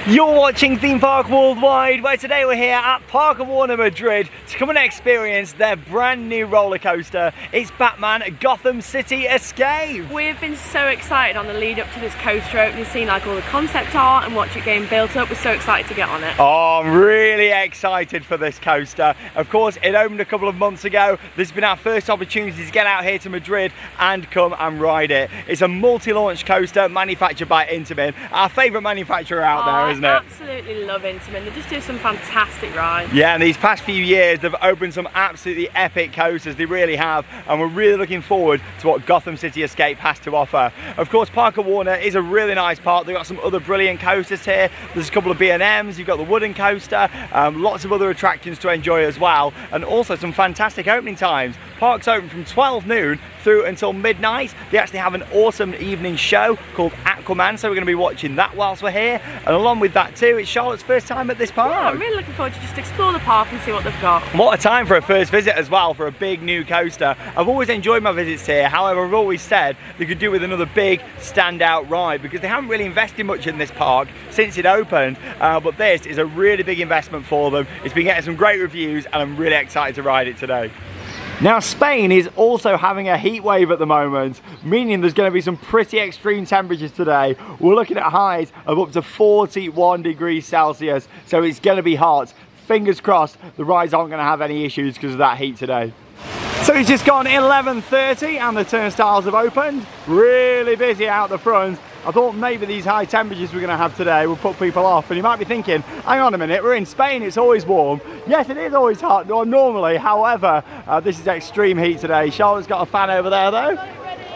You're watching Theme Park Worldwide, where today we're here at Parque Warner Madrid to come and experience their brand new roller coaster. It's Batman Gotham City Escape. We've been so excited on the lead up to this coaster opening, seeing like all the concept art and watch it getting built up. We're so excited to get on it. Oh, I'm really excited for this coaster. Of course, it opened a couple of months ago. This has been our first opportunity to get out here to Madrid and come and ride it. It's a multi-launch coaster manufactured by Intamin, our favourite manufacturer out there, isn't it? I absolutely love Intamin. They just do some fantastic rides. Yeah, and these past few years they've opened some absolutely epic coasters, they really have, and we're really looking forward to what Gotham City Escape has to offer. Of course, Parque Warner is a really nice park. They've got some other brilliant coasters here. There's a couple of B&Ms, you've got the wooden coaster, lots of other attractions to enjoy as well, and also some fantastic opening times. Park's open from 12 noon through until midnight. They actually have an awesome evening show called Aquaman, so we're going to be watching that whilst we're here. And along with that too, it's Charlotte's first time at this park. Yeah, I'm really looking forward to just explore the park and see what they've got. What a time for a first visit as well, for a big new coaster. I've always enjoyed my visits here, however I've always said they could do with another big standout ride because they haven't really invested much in this park since it opened, but this is a really big investment for them. It's been getting some great reviews and I'm really excited to ride it today. Now, Spain is also having a heat wave at the moment, meaning there's going to be some pretty extreme temperatures today. We're looking at highs of up to 41 degrees Celsius, so it's going to be hot. Fingers crossed the rides aren't going to have any issues because of that heat today. So it's just gone 11:30 and the turnstiles have opened. Really busy out the front. I thought maybe these high temperatures we're going to have today will put people off, and you might be thinking, hang on a minute, we're in Spain, it's always warm. Yes, it is always hot normally, however, this is extreme heat today. Charlotte's got a fan over there though.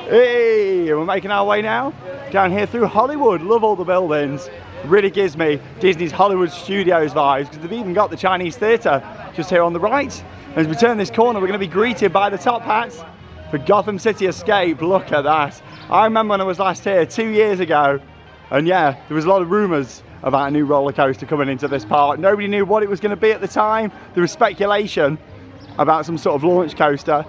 Hey, we're making our way now down here through Hollywood. Love all the buildings. Really gives me Disney's Hollywood Studios vibes, because they've even got the Chinese theatre just here on the right. As we turn this corner, we're going to be greeted by the top hats for Gotham City Escape. Look at that. I remember when I was last here 2 years ago, and yeah, there was a lot of rumours about a new roller coaster coming into this park. Nobody knew what it was going to be at the time. There was speculation about some sort of launch coaster,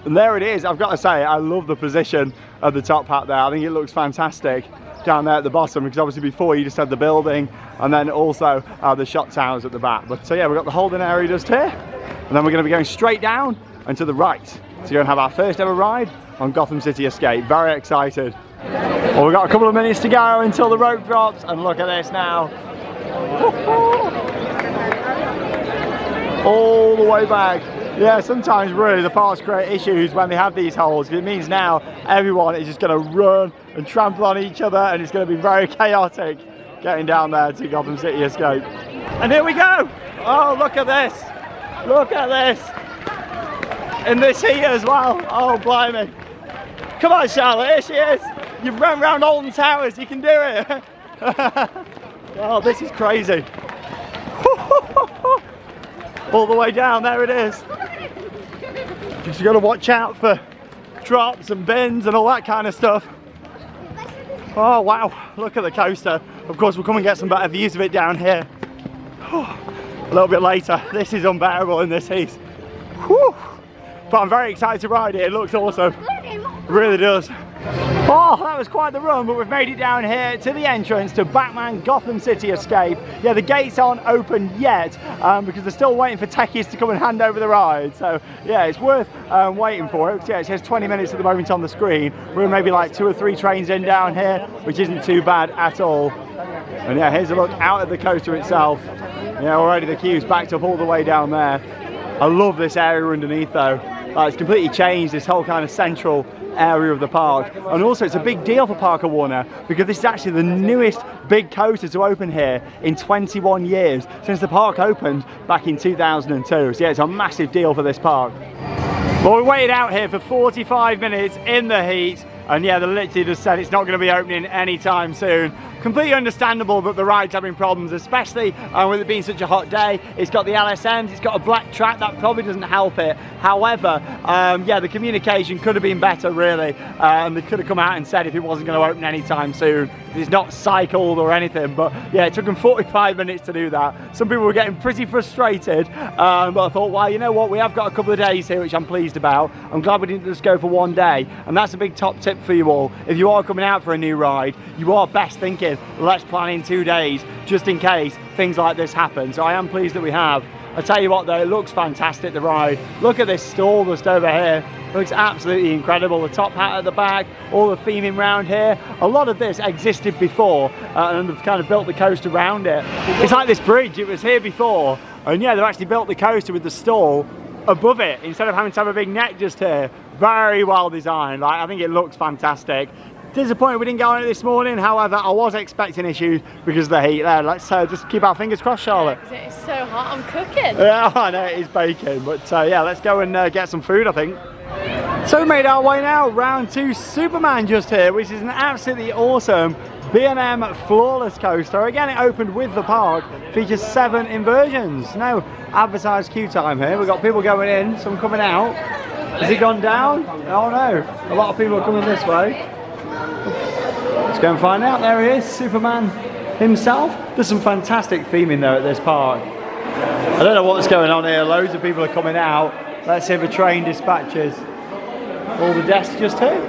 and there it is. I've got to say, I love the position of the top hat there. I think it looks fantastic down there at the bottom, because obviously before you just had the building and then also the shot towers at the back. But so yeah, we've got the holding area just here, and then we're going to be going straight down and to the right to go and have our first ever ride on Gotham City Escape. Very excited. Well, we've got a couple of minutes to go until the rope drops, and look at this now. All the way back. Yeah, sometimes really the parks create issues when they have these holes, because it means now everyone is just going to run and trample on each other, and it's going to be very chaotic getting down there to Gotham City Escape. And here we go. Oh, look at this. Look at this. In this heat as well. Oh, blimey. Come on, Charlotte, here she is. You've run around Alton Towers, you can do it. Oh, this is crazy. All the way down, there it is. Just got to watch out for drops and bins and all that kind of stuff. Oh, wow, look at the coaster. Of course, we'll come and get some better views of it down here a little bit later. This is unbearable in this heat. Whew. But I'm very excited to ride it. It looks awesome. It really does. Oh, that was quite the run, but we've made it down here to the entrance to Batman Gotham City Escape. Yeah, the gates aren't open yet because they're still waiting for techies to come and hand over the ride. So yeah, it's worth waiting for it. Yeah, it says 20 minutes at the moment on the screen. We're maybe like 2 or 3 trains in down here, which isn't too bad at all. And yeah, here's a look out at the coaster itself. Yeah, already the queue's backed up all the way down there. I love this area underneath though. It's completely changed this whole kind of central area of the park, and also it's a big deal for Parque Warner because this is actually the newest big coaster to open here in 21 years since the park opened back in 2002. So yeah, it's a massive deal for this park. Well, we waited out here for 45 minutes in the heat, and yeah, they literally just said it's not going to be opening anytime soon. Completely understandable that the ride's having problems, especially with it being such a hot day. It's got the LSMs, it's got a black track, that probably doesn't help it. However, yeah, the communication could have been better really, and they could have come out and said if it wasn't going to open anytime soon. It's not cycled or anything, but yeah, it took them 45 minutes to do that. Some people were getting pretty frustrated, but I thought, well, you know what, we have got a couple of days here, which I'm pleased about. I'm glad we didn't just go for one day, and that's a big top tip tip for you all. If you are coming out for a new ride, you are best thinking, let's plan in 2 days, just in case things like this happen. So I am pleased that we have. I tell you what though, it looks fantastic, the ride. Look at this stall just over here. It looks absolutely incredible. The top hat at the back, all the theming around here. A lot of this existed before and they've kind of built the coaster around it. It's like this bridge, it was here before. And yeah, they've actually built the coaster with the stall above it instead of having to have a big neck just here. Very well designed. Like, I think it looks fantastic. Disappointed we didn't go on it this morning, however I was expecting issues because of the heat there. Let's just keep our fingers crossed, Charlotte. Yeah, it's so hot, I'm cooking. Yeah, I know it is baking, but yeah, let's go and get some food, I think. So we made our way now round to Superman just here, which is an absolutely awesome B&M Flawless coaster. Again, it opened with the park, features 7 inversions. No advertised queue time here. We've got people going in, some coming out. Has it gone down? Oh no, a lot of people are coming this way. Let's go and find out. There he is, Superman himself. There's some fantastic theming though at this park. I don't know what's going on here. Loads of people are coming out. Let's see if a train dispatches. All the desks just here.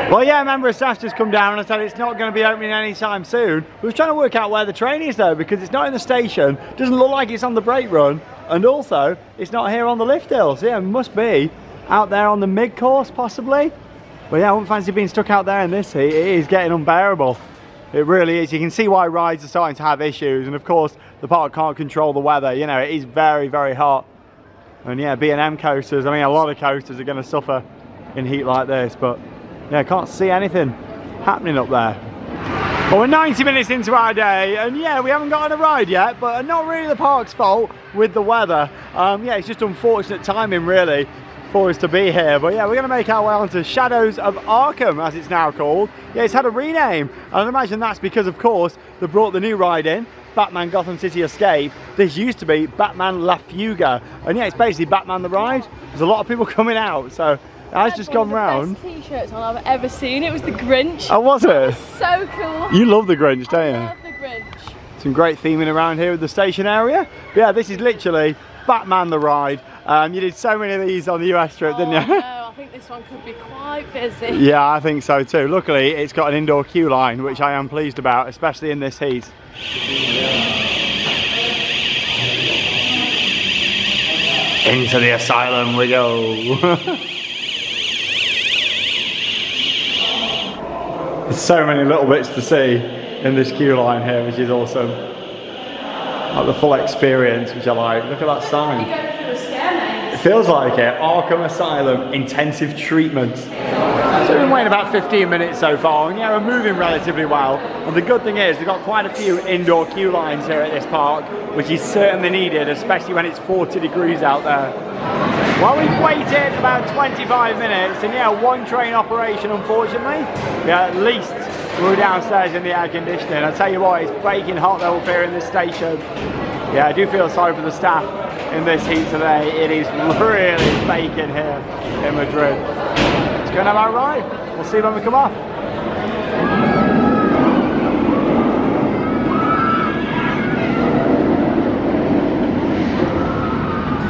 Well, yeah, a member of staff just come down and said it's not going to be opening anytime soon. We were trying to work out where the train is though, because it's not in the station. Doesn't look like it's on the brake run, and also it's not here on the lift hill. So yeah, it must be out there on the mid-course possibly. But yeah, I wouldn't fancy being stuck out there in this heat. It is getting unbearable. It really is. You can see why rides are starting to have issues, and of course the park can't control the weather. You know, it is very, very hot. And yeah, B&M coasters, I mean a lot of coasters are going to suffer in heat like this, but yeah, I can't see anything happening up there. Well, we're 90 minutes into our day, and yeah, we haven't got on a ride yet, but not really the park's fault with the weather. Yeah, it's just unfortunate timing really for us to be here. But yeah, we're going to make our way onto Shadows of Arkham, as it's now called. Yeah, it's had a rename, and I imagine that's because, of course, they brought the new ride in, Batman Gotham City Escape. This used to be Batman La Fuga, and yeah, it's basically Batman the Ride. There's a lot of people coming out, so it's just gone round. One of the best t-shirts I've ever seen. It was the Grinch. Oh, was it? So cool. You love the Grinch, don't you? I love the Grinch. Some great theming around here with the station area. But yeah, this is literally Batman the Ride. You did so many of these on the US trip, didn't you? No, I think this one could be quite busy. Yeah, I think so too. Luckily, it's got an indoor queue line, which I am pleased about, especially in this heat. Into the asylum we go. There's so many little bits to see in this queue line here, which is awesome. Like the full experience, which I like. Look at that sign. You're going through a scare maze. It feels like it. Arkham Asylum Intensive Treatment. So we've been waiting about 15 minutes so far, and yeah, we're moving relatively well. And the good thing is, we've got quite a few indoor queue lines here at this park, which is certainly needed, especially when it's 40 degrees out there. Well, we've waited about 25 minutes, and yeah, one train operation, unfortunately. Yeah, at least we're downstairs in the air conditioning. I tell you what, it's baking hot though up here in this station. Yeah, I do feel sorry for the staff in this heat today. It is really baking here in Madrid. Let's go and have our ride. We'll see when we come off.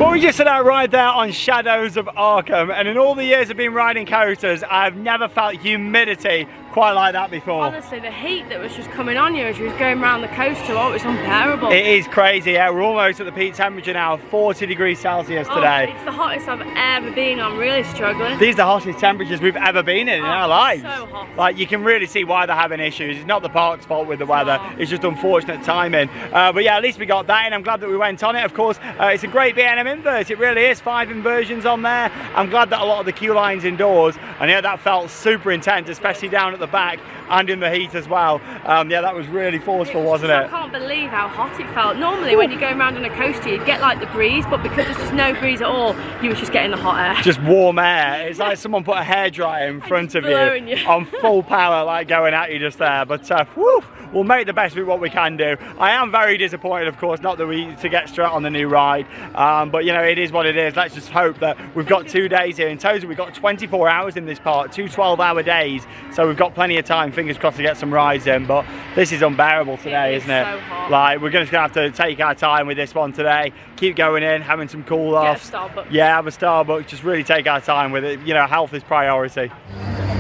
Well, we just had our ride there on Shadows of Arkham, and in all the years I've been riding coasters, I've never felt humidity quite like that before. Honestly, the heat that was just coming on you as you was going around the coaster, oh, it's unbearable. It is crazy, yeah. We're almost at the peak temperature now, 40 degrees Celsius today. It's the hottest I've ever been. I'm really struggling. These are the hottest temperatures we've ever been in our lives. So hot. Like, you can really see why they're having issues. It's not the park's fault with the weather, it's just unfortunate timing. But yeah, at least we got that in. I'm glad that we went on it. Of course, it's a great B&M invert. It really is. 5 inversions on there. I'm glad that a lot of the queue lines indoors, and yeah, that felt super intense, especially down at the back and in the heat as well. Yeah, that was really forceful, wasn't it? I can't believe how hot it felt. Normally when you go around on a coaster you'd get like the breeze, but because there's just no breeze at all, you were just getting the hot air. Just warm air. It's like someone put a hairdryer in front of you on full power, like going at you just there. But whew, we'll make the best of what we can do. I am very disappointed, of course, not that we to get straight on the new ride, but you know, it is what it is. Let's just hope that we've got 2 days here. In total, we've got 24 hours in this park, 2 12-hour days, so we've got plenty of time, fingers crossed, to get some rides in, but this is unbearable today, isn't it? So hot. Like, we're just gonna have to take our time with this one today, keep going in, having some cool offs. Get a Starbucks. Yeah, have a Starbucks, just really take our time with it. You know, health is priority.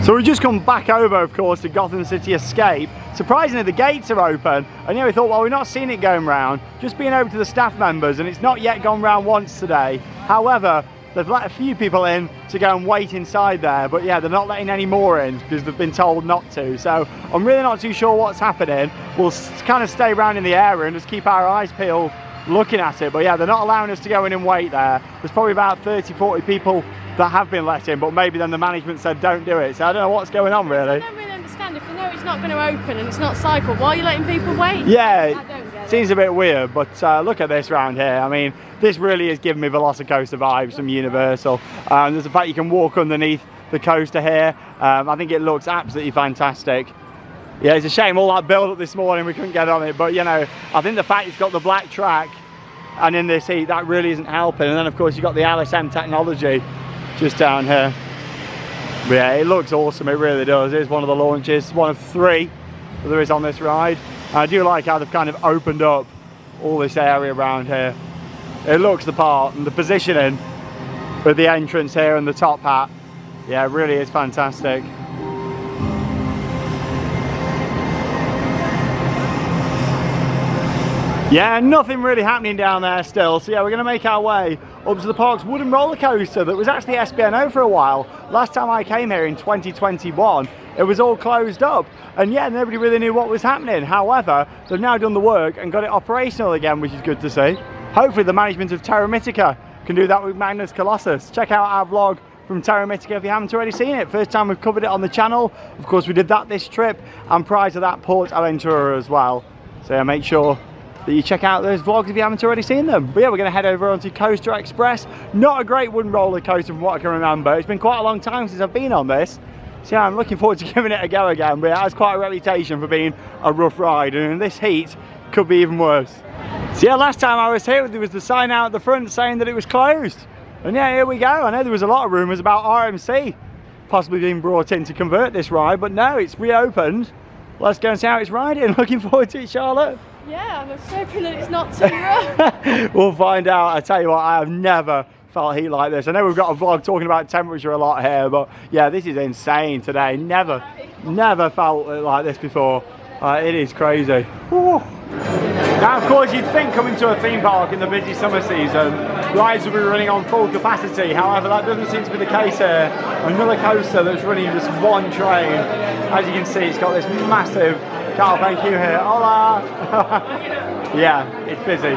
So we've just come back over, of course, to Gotham City Escape. Surprisingly, the gates are open, and we thought, well, we're not seeing it going round, just being over to the staff members, and it's not yet gone round once today. However, they've let a few people in to go and wait inside there, but yeah, they're not letting any more in because they've been told not to. So I'm really not too sure what's happening. We'll kind of stay around in the area and just keep our eyes peeled looking at it. But yeah, they're not allowing us to go in and wait there. There's probably about 30-40 people that have been let in, but maybe then the management said don't do it. So I don't know what's going on really. I don't really understand. If they know it's not going to open and it's not cycled, why are you letting people wait? Yeah, I don't get it. Seems a bit weird, but look at this round here. I mean, this really is giving me Velocicoaster vibes from Universal. There's the fact you can walk underneath the coaster here. I think it looks absolutely fantastic. Yeah, it's a shame all that build up this morning we couldn't get on it, but you know, I think the fact it's got the black track and in this heat, that really isn't helping. And then of course you've got the LSM technology just down here. But yeah, it looks awesome, it really does. It's one of the launches, one of 3 that there is on this ride. And I do like how they've kind of opened up all this area around here. It looks the part, and the positioning with the entrance here and the top hat, yeah, it really is fantastic. Yeah, nothing really happening down there still, so yeah, we're going to make our way up to the park's wooden roller coaster that was actually SBNO for a while. Last time I came here in 2021, it was all closed up, and yeah, nobody really knew what was happening. However, they've now done the work and got it operational again, which is good to see. Hopefully the management of Terra Mythica can do that with Magnus Colossus. Check out our vlog from Terra Mythica if you haven't already seen it. First time we've covered it on the channel. Of course, we did that this trip, and prior to that, Port Aventura as well. So yeah, make sure that you check out those vlogs if you haven't already seen them. But yeah, we're going to head over onto Coaster Express. Not a great wooden roller coaster from what I can remember. It's been quite a long time since I've been on this. So yeah, I'm looking forward to giving it a go again. But it has quite a reputation for being a rough ride, and in this heat, could be even worse. So yeah, last time I was here, there was the sign out at the front saying that it was closed. And yeah, here we go. I know there was a lot of rumours about RMC possibly being brought in to convert this ride, but no, it's reopened. Let's go and see how it's riding. Looking forward to it, Charlotte. Yeah, I'm just hoping that it's not too rough. We'll find out. I tell you what, I have never felt heat like this. I know we've got a vlog talking about temperature a lot here, but yeah, this is insane today. Never felt like this before. It is crazy. Whew. Now, of course, you'd think coming to a theme park in the busy summer season, rides will be running on full capacity. However, that doesn't seem to be the case here. Another coaster that's running just one train. As you can see, it's got this massive car bank queue here. Hola! Yeah, it's busy.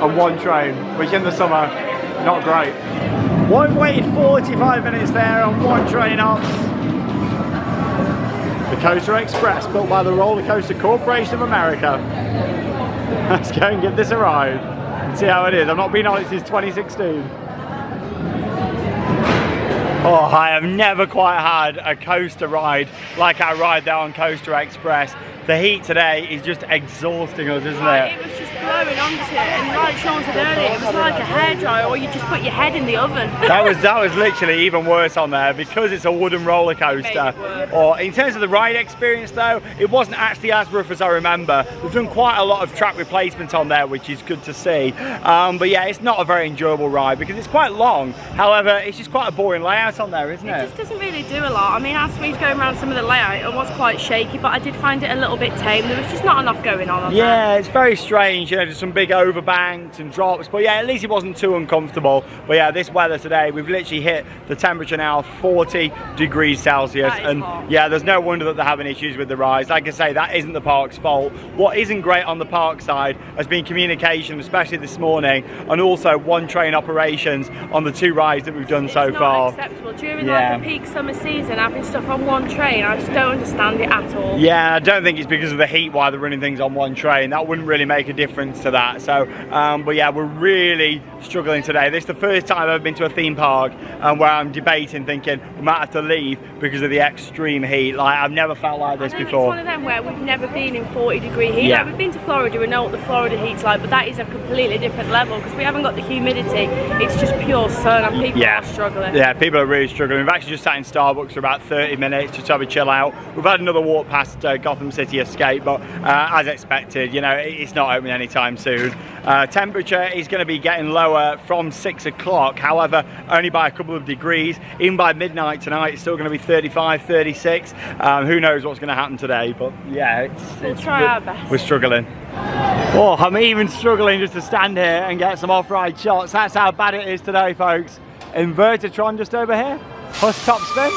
On one train, which in the summer, not great. Well, we've waited 45 minutes there on one train off. The Coaster Express, built by the Roller Coaster Corporation of America. Let's go and give this a ride and see how it is. I've not been on it since 2016. Oh, I have never quite had a coaster ride like our ride there on Coaster Express. The heat today is just exhausting us, isn't it? It was just blowing onto it, and like Sean said earlier, it was like a hairdryer, or you just put your head in the oven. That was literally even worse on there because it's a wooden roller coaster. Or in terms of the ride experience though, it wasn't actually as rough as I remember. We've done quite a lot of track replacement on there, which is good to see. But yeah, it's not a very enjoyable ride because it's quite long. However, it's just quite a boring layout on there, isn't it? It just doesn't really do a lot. I mean, as we go around some of the layout, it was quite shaky, but I did find it a little bit tame. There was just not enough going on yeah, there. It's very strange, you know, there's some big overbanks and drops, but yeah, at least it wasn't too uncomfortable. But yeah, this weather today, we've literally hit the temperature now, 40 degrees Celsius, and hot. Yeah, there's no wonder that they're having issues with the rides. Like I say, that isn't the park's fault. What isn't great on the park side has been communication, especially this morning, and also one train operations on the 2 rides that we've done so far. It's not acceptable. During like the peak summer season, having stuff on one train, I just don't understand it at all. Yeah, I don't think it's because of the heat why they're running things on one train. That wouldn't really make a difference to that. So, but yeah, we're really struggling today. This is the first time I've ever been to a theme park where I'm debating, thinking we might have to leave because of the extreme heat. Like, I've never felt like this before. It's one of them where we've never been in 40-degree heat. Yeah. Like, we've been to Florida, we know what the Florida heat's like, but that is a completely different level because we haven't got the humidity. It's just pure sun and people are struggling. Yeah, people are really struggling. We've actually just sat in Starbucks for about 30 minutes just to have a chill out. We've had another walk past Gotham City Escape, but as expected, you know, it's not opening anytime soon. Temperature is going to be getting lower from 6 o'clock, however, only by a couple of degrees. Even by midnight tonight, it's still going to be 35, 36. Who knows what's going to happen today, but yeah, we'll try our best. We're struggling. Oh, I'm even struggling just to stand here and get some off-ride shots. That's how bad it is today, folks. Invertitron just over here. Huss top spin.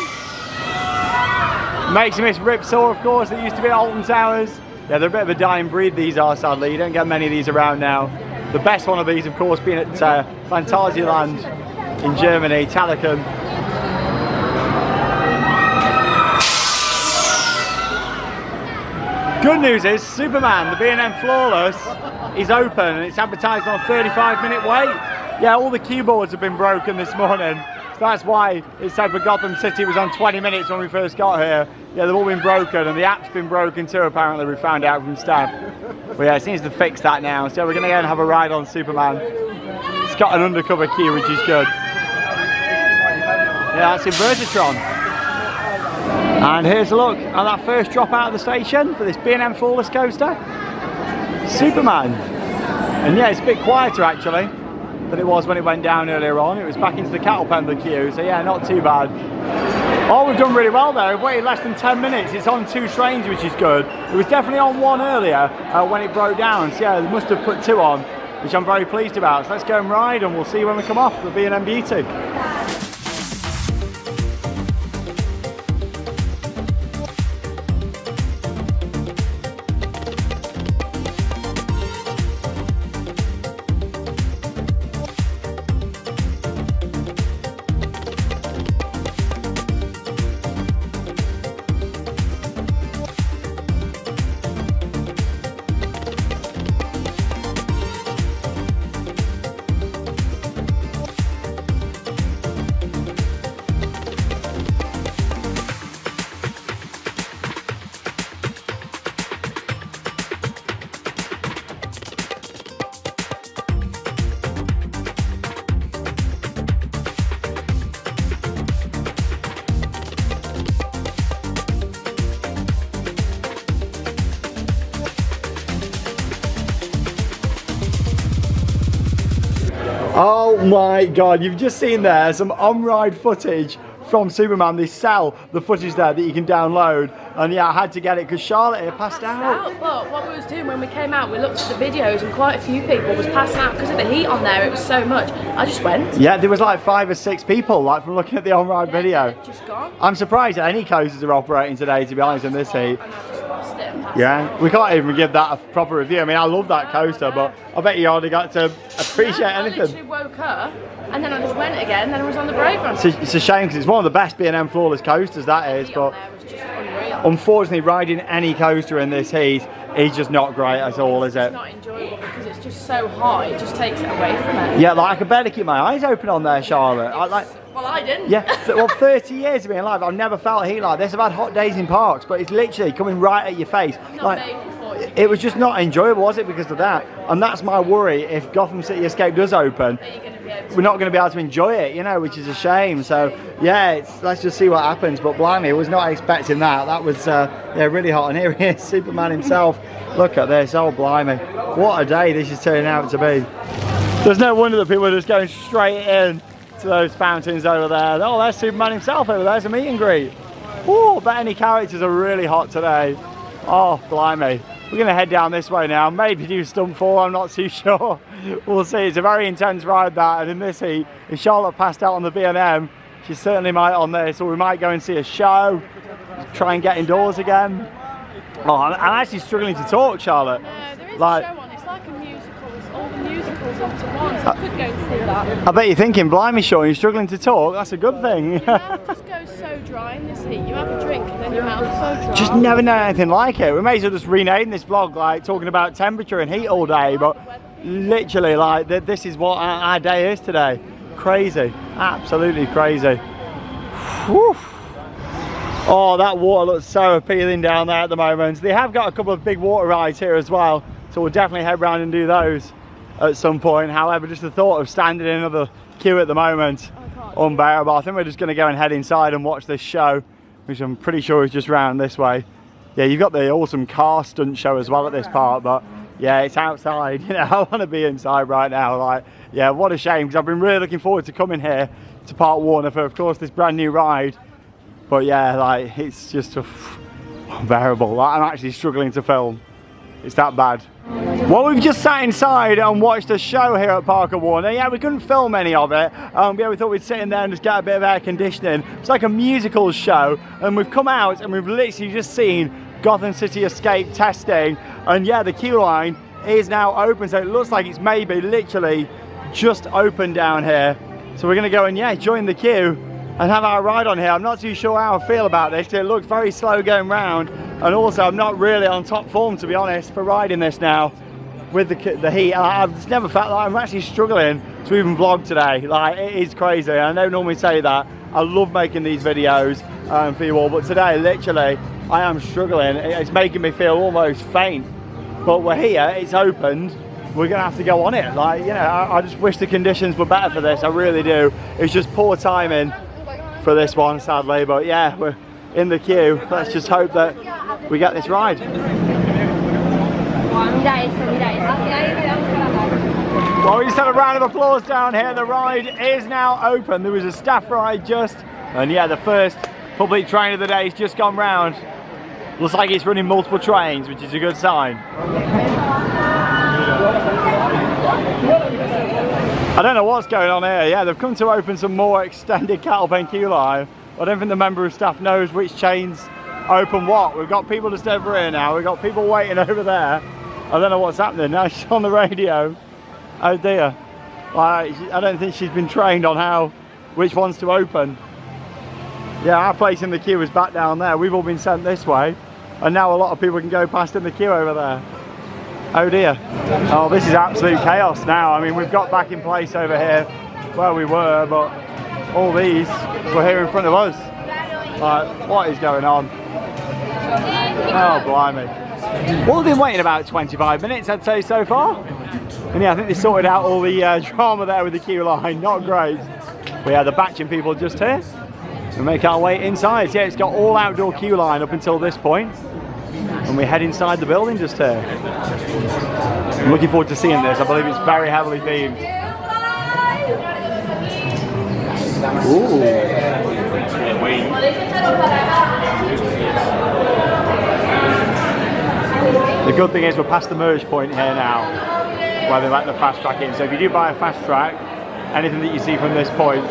Makes you miss Ripsaw, of course, that used to be at Alton Towers. Yeah, they're a bit of a dying breed, these are, sadly. You don't get many of these around now. The best one of these, of course, being at Phantasialand in Germany, Talicum. Good news is, Superman, the B&M Flawless, is open and it's advertised on a 35-minute wait. Yeah, all the keyboards have been broken this morning. So that's why it said for Gotham City it was on 20 minutes when we first got here. Yeah, they've all been broken and the app's been broken too, apparently, we found out from staff. But yeah, it seems to fix that now. So we're going to go and have a ride on Superman. It's got an undercover key, which is good. Yeah, that's Invertitron. And here's a look at that first drop out of the station for this B&M Flawless coaster. Superman. And yeah, it's a bit quieter actually than it was when it went down earlier on. It was back into the cattle pendler queue, so yeah, not too bad. Oh, we've done really well there. We've waited less than 10 minutes. It's on 2 trains, which is good. It was definitely on 1 earlier when it broke down. So yeah, they must have put 2 on, which I'm very pleased about. So let's go and ride and we'll see when we come off the B&M Beauty. Oh my god, you've just seen there some on-ride footage from Superman. They sell the footage there that you can download, and yeah, I had to get it because Charlotte here passed out. But what we was doing when we came out, we looked at the videos and quite a few people was passing out because of the heat on there. It was so much. I just went. Yeah, there was like 5 or 6 people, like from looking at the on-ride video. Just gone. I'm surprised that any coasters are operating today, to be honest, in this heat. Yeah, we can't even give that a proper review. I mean, I love that coaster, but I bet you hardly got to appreciate anything. I literally woke up and then I just went again, then I was on the break run. It's a shame because it's one of the best B&M Flawless coasters, that is, but unfortunately riding any coaster in this heat is just not great at all, is it? It's not enjoyable because it's just so hot, it just takes it away from it. Yeah, like I could barely keep my eyes open on there, Charlotte. Well, I didn't. Yeah, well, 30 years of being alive, I've never felt heat like this. I've had hot days in parks, but it's literally coming right at your face. It was just not enjoyable, was it, because of that? And that's my worry. If Gotham City Escape does open, we're not going to be able to enjoy it, you know, which is a shame. So yeah, let's just see what happens. But blimey, I was not expecting that. That was yeah, really hot. And here he is, Superman himself. Look at this, oh blimey. What a day this is turning out to be. There's no wonder that people are just going straight in to those fountains over there. Oh, there's Superman himself over there. There's a meet and greet. Oh, I bet any characters are really hot today. Oh, blimey. We're going to head down this way now. Maybe do stunt 4, I'm not too sure. We'll see. It's a very intense ride, that. And in this heat, if Charlotte passed out on the B&M, she certainly might on this. Or we might go and see a show, try and get indoors again. Oh, I'm actually struggling to talk, Charlotte. No, there is a show on. It's like a musical. It's all the musicals up to 1, so I could go and see that. I bet you're thinking, blimey Sean, you're struggling to talk, that's a good thing. Your mouth just goes so dry in this heat. You have a drink and then your mouth's so dry. Just never known anything like it. We may as well just rename this vlog like talking about temperature and heat all day, but literally like this is what our day is today. Crazy, absolutely crazy. Whew. Oh, that water looks so appealing down there at the moment. They have got a couple of big water rides here as well, so we'll definitely head round and do those at some point. However, just the thought of standing in another queue at the moment, unbearable. I think we're just going to go and head inside and watch this show, which I'm pretty sure is just round this way. Yeah, you've got the awesome car stunt show as well at this part, but yeah, it's outside. You know, I want to be inside right now. Like, yeah, what a shame, because I've been really looking forward to coming here to Parque Warner for, of course, this brand new ride. But yeah, like, it's just unbearable. Like, I'm actually struggling to film. It's that bad. Well, we've just sat inside and watched a show here at Parque Warner. Yeah, we couldn't film any of it. Yeah, we thought we'd sit in there and just get a bit of air conditioning. It's like a musical show, and we've come out and we've literally just seen Gotham City Escape testing. And yeah, the queue line is now open, so it looks like it's maybe literally just open down here. So we're gonna go and yeah, join the queue and have our ride on here. I'm not too sure how I feel about this. It looks very slow going round, and also I'm not really on top form, to be honest, for riding this now with the heat. I've just never felt like I'm actually struggling to even vlog today. Like, it is crazy. I don't normally say that. I love making these videos for you all, but today literally I am struggling. It's making me feel almost faint, but we're here, it's opened, we're gonna have to go on it. Like, you know, I just wish the conditions were better for this, I really do. It's just poor timing for this one, sadly, but yeah, we're in the queue. Let's just hope that we get this ride. Well, we just had a round of applause down here. The ride is now open. There was a staff ride just, and yeah, the first public train of the day has just gone round. Looks like it's running multiple trains, which is a good sign. I don't know what's going on here. Yeah, they've come to open some more extended cattle pen queue line. I don't think the member of staff knows which chains open what. We've got people just over here now. We've got people waiting over there. I don't know what's happening. Now she's on the radio. Oh dear. Like, I don't think she's been trained on which ones to open. Yeah, our place in the queue is back down there. We've all been sent this way, and now a lot of people can go past in the queue over there. Oh dear. Oh, this is absolute chaos now. I mean, we've got back in place over here where we were, but all these were here in front of us. Like, what is going on? Oh, blimey. Well, we've been waiting about 25 minutes, I'd say, so far. And yeah, I think they sorted out all the drama there with the queue line. Not great. We had the batching people just here. We make our way inside. Yeah, it's got all outdoor queue line up until this point. And we head inside the building just here. I'm looking forward to seeing this. I believe it's very heavily themed. Ooh. The good thing is we're past the merge point here now, where they let the fast track in. So if you do buy a fast track, anything that you see from this point,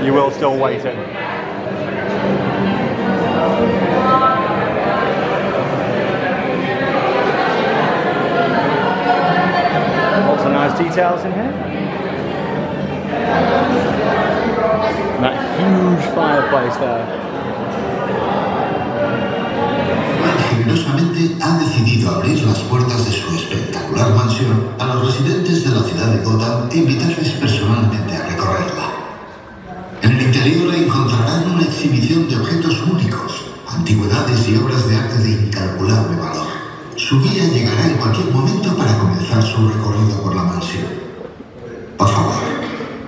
you will still wait in. Lots of nice details in here. And that huge fireplace there. Generosamente ha decidido abrir las puertas de su espectacular mansión a los residentes de la ciudad de Gotham e invitarles personalmente a recorrerla. En el interior encontrarán una exhibición de objetos únicos, antigüedades y obras de arte de incalculable valor. Su guía llegará en cualquier momento para comenzar su recorrido por la mansión. Por favor,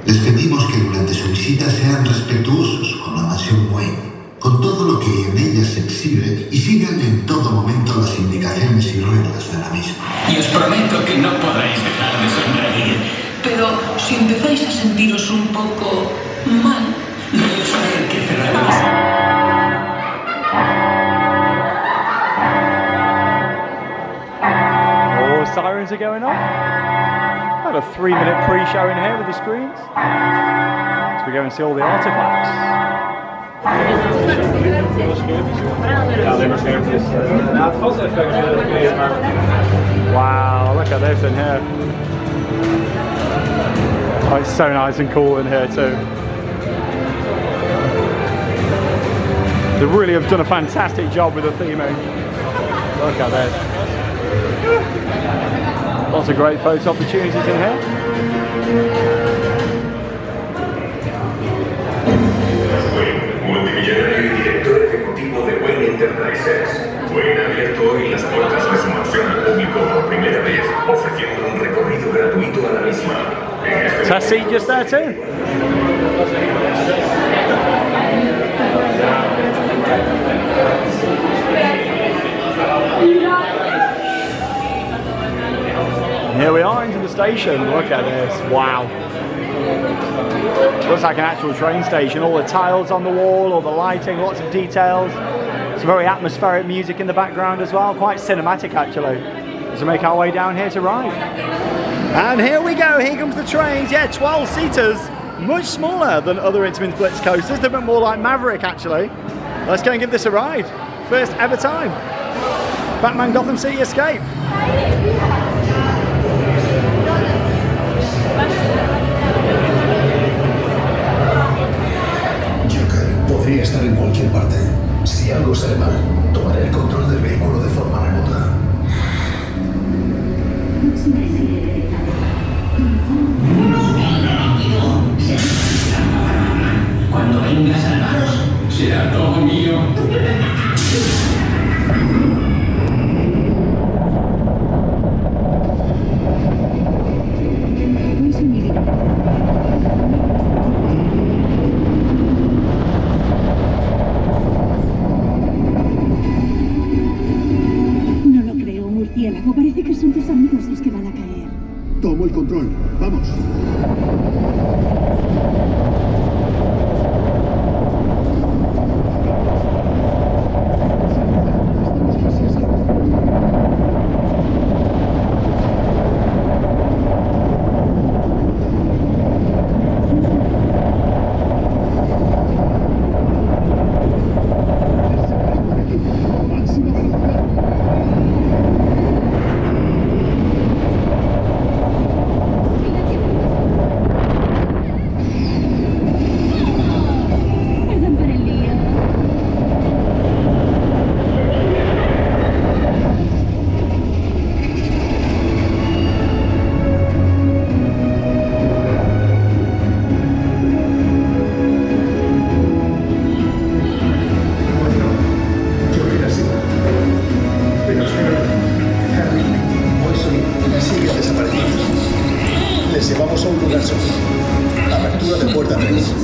les pedimos que durante su visita sean respetuosos con la mansión Wayne, con todo lo que en ella se exhibe, y sigan en todo momento las indicaciones y reglas de la misma. Y os prometo que no podréis dejar de sonreír, pero si empezáis a sentiros un poco mal, debéis saber que cerraréis. All sirens are going off. About a 3-minute pre-show in here with the screens. So we go and see all the artifacts. Wow, look at this in here. Oh, it's so nice and cool in here too. They really have done a fantastic job with the theming. Look at this. Lots of great photo opportunities in here. Multimillonario y director ejecutivo de Wayne Enterprises. Wayne ha abierto hoy las puertas de su mansión al público por primera vez, ofreciendo un recorrido gratuito a la misma. Test seat just there too. Here we are into the station. Look at this. Wow. Looks like an actual train station. All the tiles on the wall, all the lighting, lots of details. Some very atmospheric music in the background as well. Quite cinematic actually. As we make our way down here to ride. And here we go. Here comes the trains. Yeah, 12 seaters. Much smaller than other Intamin Blitz coasters. They're a bit more like Maverick actually. Let's go and give this a ride. First ever time. Batman Gotham City Escape. Podría estar en cualquier parte. Si algo sale mal, tomaré el control del vehículo de forma remota. Cuando venga a salvaros, será todo mío. Parece que son tus amigos los que van a caer. Tomo el control. Vamos. Les llevamos a un lugar seguro. Apertura de puerta 3.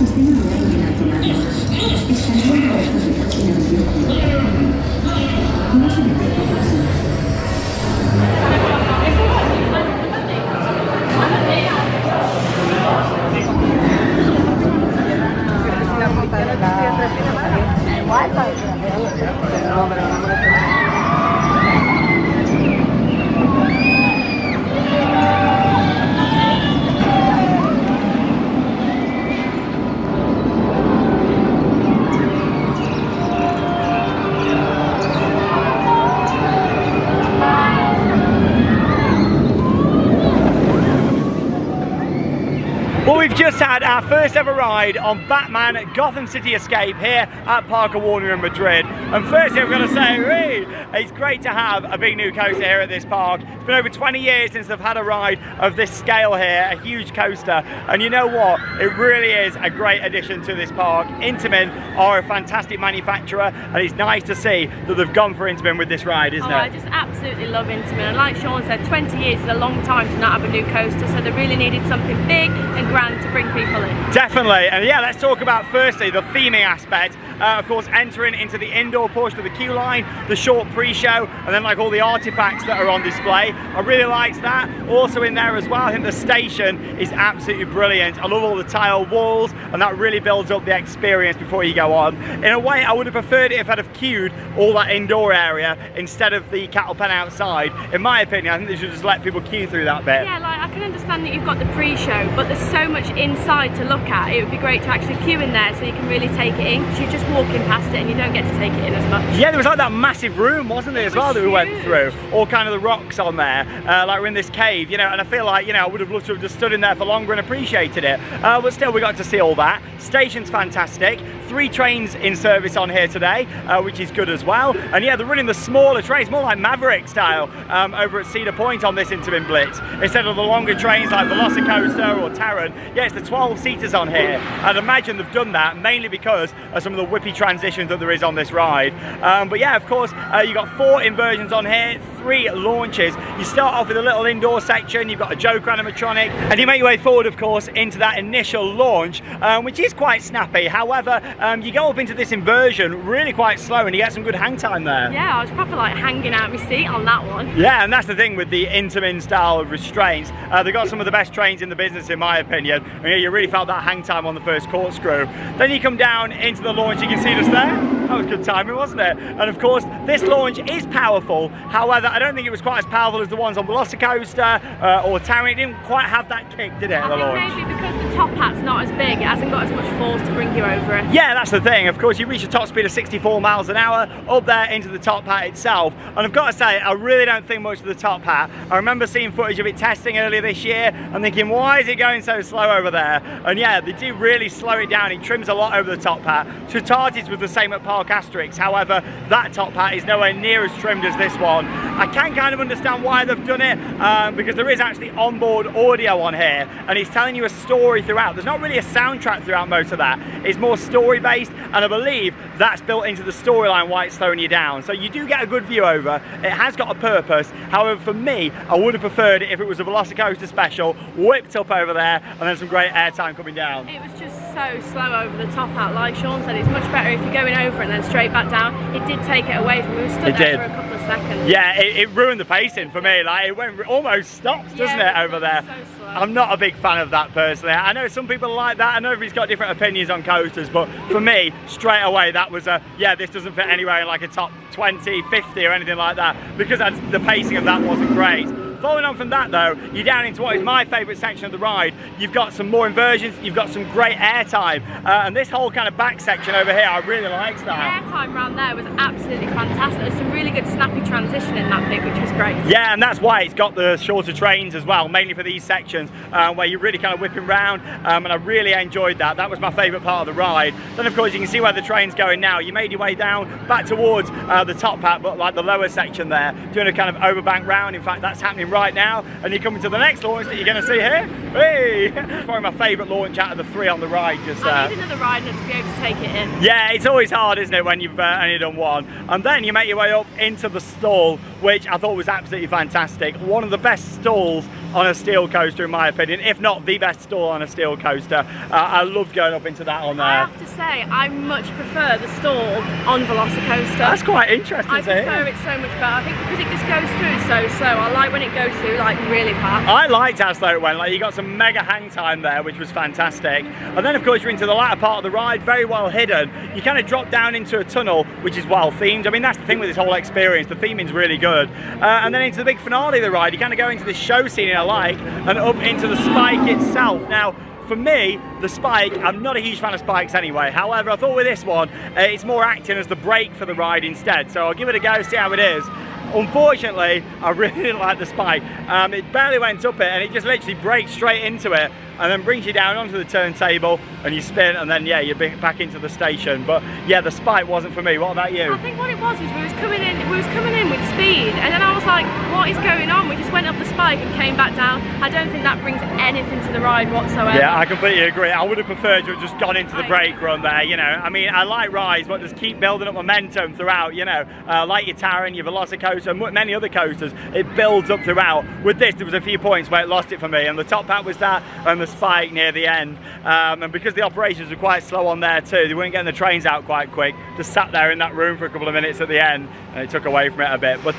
Well, we've just had our first ever ride on Batman Gotham City Escape here at Parque Warner Madrid. And firstly, I'm going to say, it's great to have a big new coaster here at this park. It's been over 20 years since I've had a ride of this scale here, a huge coaster. And you know what? It really is a great addition to this park. Intamin are a fantastic manufacturer, and it's nice to see that they've gone for Intamin with this ride, isn't it? I just absolutely love Intamin. And like Sean said, 20 years is a long time to not have a new coaster, so they really needed something big and grand to bring people in. Definitely. And yeah, let's talk about firstly the theming aspect. Of course, entering into the indoor portion of the queue line, the short pre-show, and then like all the artifacts that are on display. I really liked that. Also in there as well, I think the station is absolutely brilliant. I love all the tile walls, and that really builds up the experience before you go on. In a way, I would have preferred it if I'd have queued all that indoor area instead of the cattle pen outside. In my opinion, I think they should just let people queue through that bit. Yeah, like I can understand that you've got the pre-show, but there's so much inside to look at, it would be great to actually queue in there so you can really take it in, because you're just walking past it and you don't get to take it in as much. Yeah, there was like that massive room, wasn't there, as well, that we went through, all kind of the rocks on there, like we're in this cave, you know, and I feel like, you know, I would have loved to have just stood in there for longer and appreciated it, but still we got to see all that. Station's fantastic, 3 trains in service on here today, which is good as well, and yeah, they're running the smaller trains, more like Maverick style, over at Cedar Point on this Interim Blitz, instead of the longer trains like Velocicoaster or Taron. Yeah, it's the 12-seaters on here. I'd imagine they've done that mainly because of some of the whippy transitions that there is on this ride. But yeah, of course, you've got 4 inversions on here, 3 launches. You start off with a little indoor section, you've got a Joker animatronic, and you make your way forward, of course, into that initial launch, which is quite snappy. However, you go up into this inversion really quite slow and you get some good hang time there. Yeah, I was proper like hanging out my seat on that one. Yeah, and that's the thing with the Intamin style of restraints. They've got some of the best trains in the business, in my opinion. And yeah, you really felt that hang time on the first corkscrew. Then you come down into the launch, you can see just there. That was good timing, wasn't it? And of course, this launch is powerful. However, I don't think it was quite as powerful as the ones on Velocicoaster or Taron. It didn't quite have that kick, did it, at the launch? I think maybe because the top hat's not as big, it hasn't got as much force to bring you over it. Yeah, that's the thing. Of course, you reach a top speed of 64 miles an hour up there into the top hat itself. And I've got to say, I really don't think much of the top hat. I remember seeing footage of it testing earlier this year and thinking, why is it going so slow over there? And yeah, they do really slow it down. It trims a lot over the top hat. Chitatis was the same at Park Asterix. However, that top hat is nowhere near as trimmed as this one. I can kind of understand why they've done it, because there is actually onboard audio on here and it's telling you a story throughout. There's not really a soundtrack throughout most of that. It's more story based, and I believe that's built into the storyline why it's slowing you down. So you do get a good view over. It has got a purpose. However, for me, I would have preferred it if it was a Velocicoaster special, whipped up over there, and then some great airtime coming down. It was just so slow over the top hat. Like Sean said, it's much better if you're going over and then straight back down. It did take it away from me. We were stood there for a couple of seconds. Yeah, it ruined the pacing for me. Like, it went almost stopped, doesn't it, over there? So slow. I'm not a big fan of that personally. I know some people like that. I know everybody's got different opinions on coasters, but for me, straight away, that was a, yeah, this doesn't fit anywhere in like a top 20, 50 or anything like that, because the pacing of that wasn't great. Following on from that though, you're down into what is my favourite section of the ride. You've got some more inversions, you've got some great airtime, and this whole kind of back section over here, I really liked that. The airtime around there was absolutely fantastic. There's some really good snappy transition in that bit, which was great. Yeah, and that's why it's got the shorter trains as well, mainly for these sections, where you're really kind of whipping round, and I really enjoyed that. That was my favourite part of the ride. Then of course you can see where the train's going now. You made your way down, back towards the top hat, but like the lower section there, doing a kind of overbank round. In fact, that's happening right now, and you're coming to the next launch that you're going to see here. Hey! It's probably my favourite launch out of the 3 on the ride. Just I need another ride to be able to take it in. Yeah, it's always hard, isn't it, when you've only done one. And then you make your way up into the stall, which I thought was absolutely fantastic. One of the best stalls on a steel coaster, in my opinion, if not the best stall on a steel coaster. I loved going up into that on there. I have to say, I much prefer the stall on Velocicoaster. That's quite interesting I to hear. prefer it so much better. I think because it just goes through so slow. I like when it goes through like really fast. I liked how slow it went. Like, you got some mega hang time there, which was fantastic. And then of course you're into the latter part of the ride, very well hidden. You kind of drop down into a tunnel, which is well themed. I mean, that's the thing with this whole experience. The theming's really good. And then into the big finale of the ride, you kind of go into this show scene I like, and up into the spike itself. Now, for me, the spike, I'm not a huge fan of spikes anyway. However, I thought with this one, it's more acting as the brake for the ride instead. So I'll give it a go, see how it is. Unfortunately, I really didn't like the spike. It barely went up it, and it just literally brakes straight into it and then brings you down onto the turntable and you spin, and then yeah, you're back into the station. But yeah, the spike wasn't for me. What about you? I think what it was we was coming in with speed, and then I was like, what is going on? We just went up the spike and came back down. I don't think that brings anything to the ride whatsoever. Yeah, I completely agree. I would have preferred to have just gone into the brake run there, you know. I mean, I like rides, but just keep building up momentum throughout, you know. Like your Taron, your Velocicoaster, and many other coasters, it builds up throughout. With this, there was a few points where it lost it for me, and the top hat was that, and the spike near the end. And because the operations were quite slow on there too, they weren't getting the trains out quite quick, just sat there in that room for a couple of minutes at the end, and it took away from it a bit. But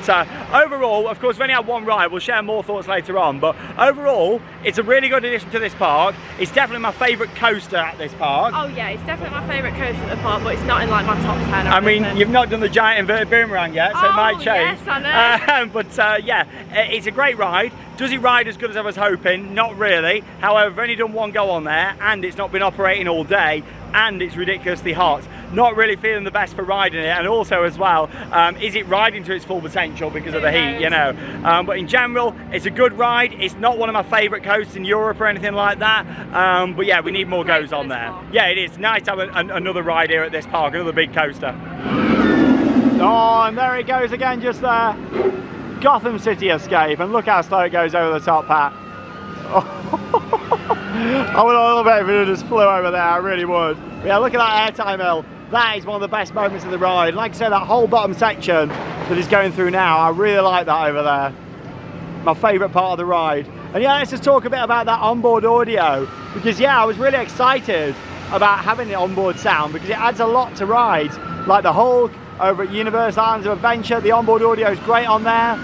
overall, overall, of course, we've only had one ride. We'll share more thoughts later on. But overall, it's a really good addition to this park. It's definitely my favourite coaster at this park. Oh yeah, it's definitely my favourite coaster at the park, but it's not in like my top 10. I mean, you've not done the giant inverted boomerang yet, so it might change. Yes, I know. But yeah, it's a great ride. Does it ride as good as I was hoping? Not really. However, I've only done one go on there, and it's not been operating all day, and it's ridiculously hot. Not really feeling the best for riding it, and also as well, is it riding to its full potential because of the heat, you know? But in general, it's a good ride. It's not one of my favourite coasters in Europe or anything like that. But yeah, we need more goes on there. Yeah, it is nice to have another ride here at this park, another big coaster. Oh, and there it goes again, just there. Gotham City Escape, and look how slow it goes over the top, Pat. I would love it if it just flew over there, I really would. But yeah, look at that airtime hill. That is one of the best moments of the ride. Like I said, that whole bottom section that is going through now, I really like that over there. My favourite part of the ride. And yeah, let's just talk a bit about that onboard audio, because yeah, I was really excited about having the onboard sound because it adds a lot to rides, like the Hulk over at Universal Islands of Adventure. The onboard audio is great on there.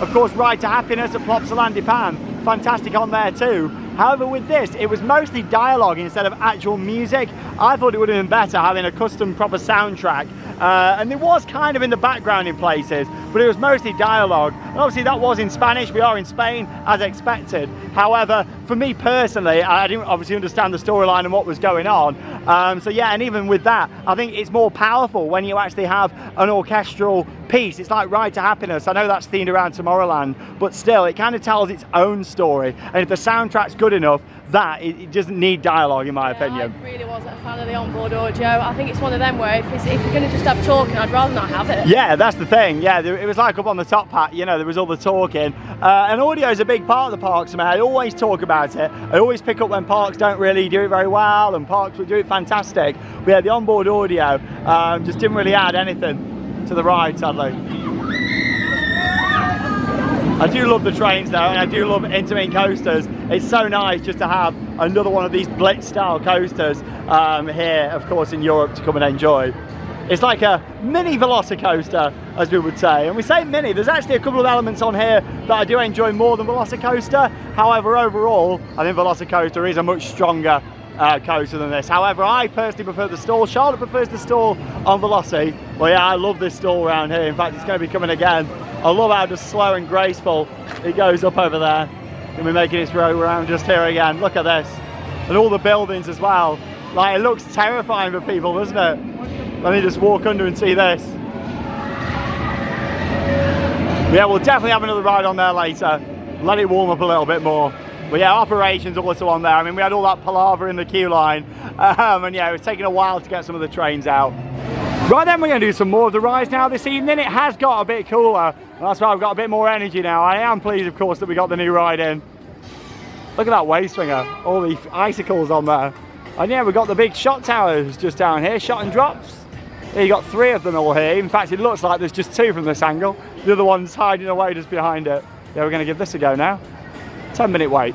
Of course, Ride to Happiness at Plopsaland Japan, fantastic on there too. However, with this, it was mostly dialogue instead of actual music. I thought it would have been better having a custom proper soundtrack. And it was kind of in the background in places, but it was mostly dialogue. And obviously that was in Spanish. We are in Spain, as expected. However, for me personally, I didn't obviously understand the storyline and what was going on. So yeah, and even with that, I think it's more powerful when you actually have an orchestral piece. It's like Ride to Happiness. I know that's themed around Tomorrowland, but still, it kind of tells its own story. And if the soundtrack's good enough, that it doesn't need dialogue, in my opinion. I really wasn't a fan of the onboard audio. I think it's one of them where if you're going to just have talking, I'd rather not have it. Yeah, that's the thing. Yeah, it was like up on the top hat, you know, there was all the talking. And audio is a big part of the parks for me. I always talk about it. I always pick up when parks don't really do it very well and parks will do it fantastic. But yeah, the onboard audio just didn't really add anything to the ride, sadly. I do love the trains though, and I do love intermittent coasters. It's so nice just to have another one of these Blitz style coasters here, of course, in Europe to come and enjoy. It's like a mini Velocicoaster, as we would say. And we say mini, there's actually a couple of elements on here that I do enjoy more than Velocicoaster. However, overall, I think Velocicoaster is a much stronger coaster than this. However, I personally prefer the stall. Charlotte prefers the stall on Veloci. Well, yeah, I love this stall around here. In fact, it's going to be coming again. I love how just slow and graceful it goes up over there. And we're making its row around just here again. Look at this. And all the buildings as well. Like, it looks terrifying for people, doesn't it? Let me just walk under and see this. Yeah, we'll definitely have another ride on there later. Let it warm up a little bit more. But yeah, operations also on there. I mean, we had all that palaver in the queue line. And yeah, it was taking a while to get some of the trains out. Right then, we're going to do some more of the rides now this evening. It has got a bit cooler. That's why I've got a bit more energy now. I am pleased, of course, that we got the new ride in. Look at that wave swinger. All the icicles on there. And yeah, we've got the big shot towers just down here. Shot and drops. You got 3 of them all here. In fact, it looks like there's just 2 from this angle. The other one's hiding away just behind it. Yeah, we're going to give this a go now. 10-minute wait.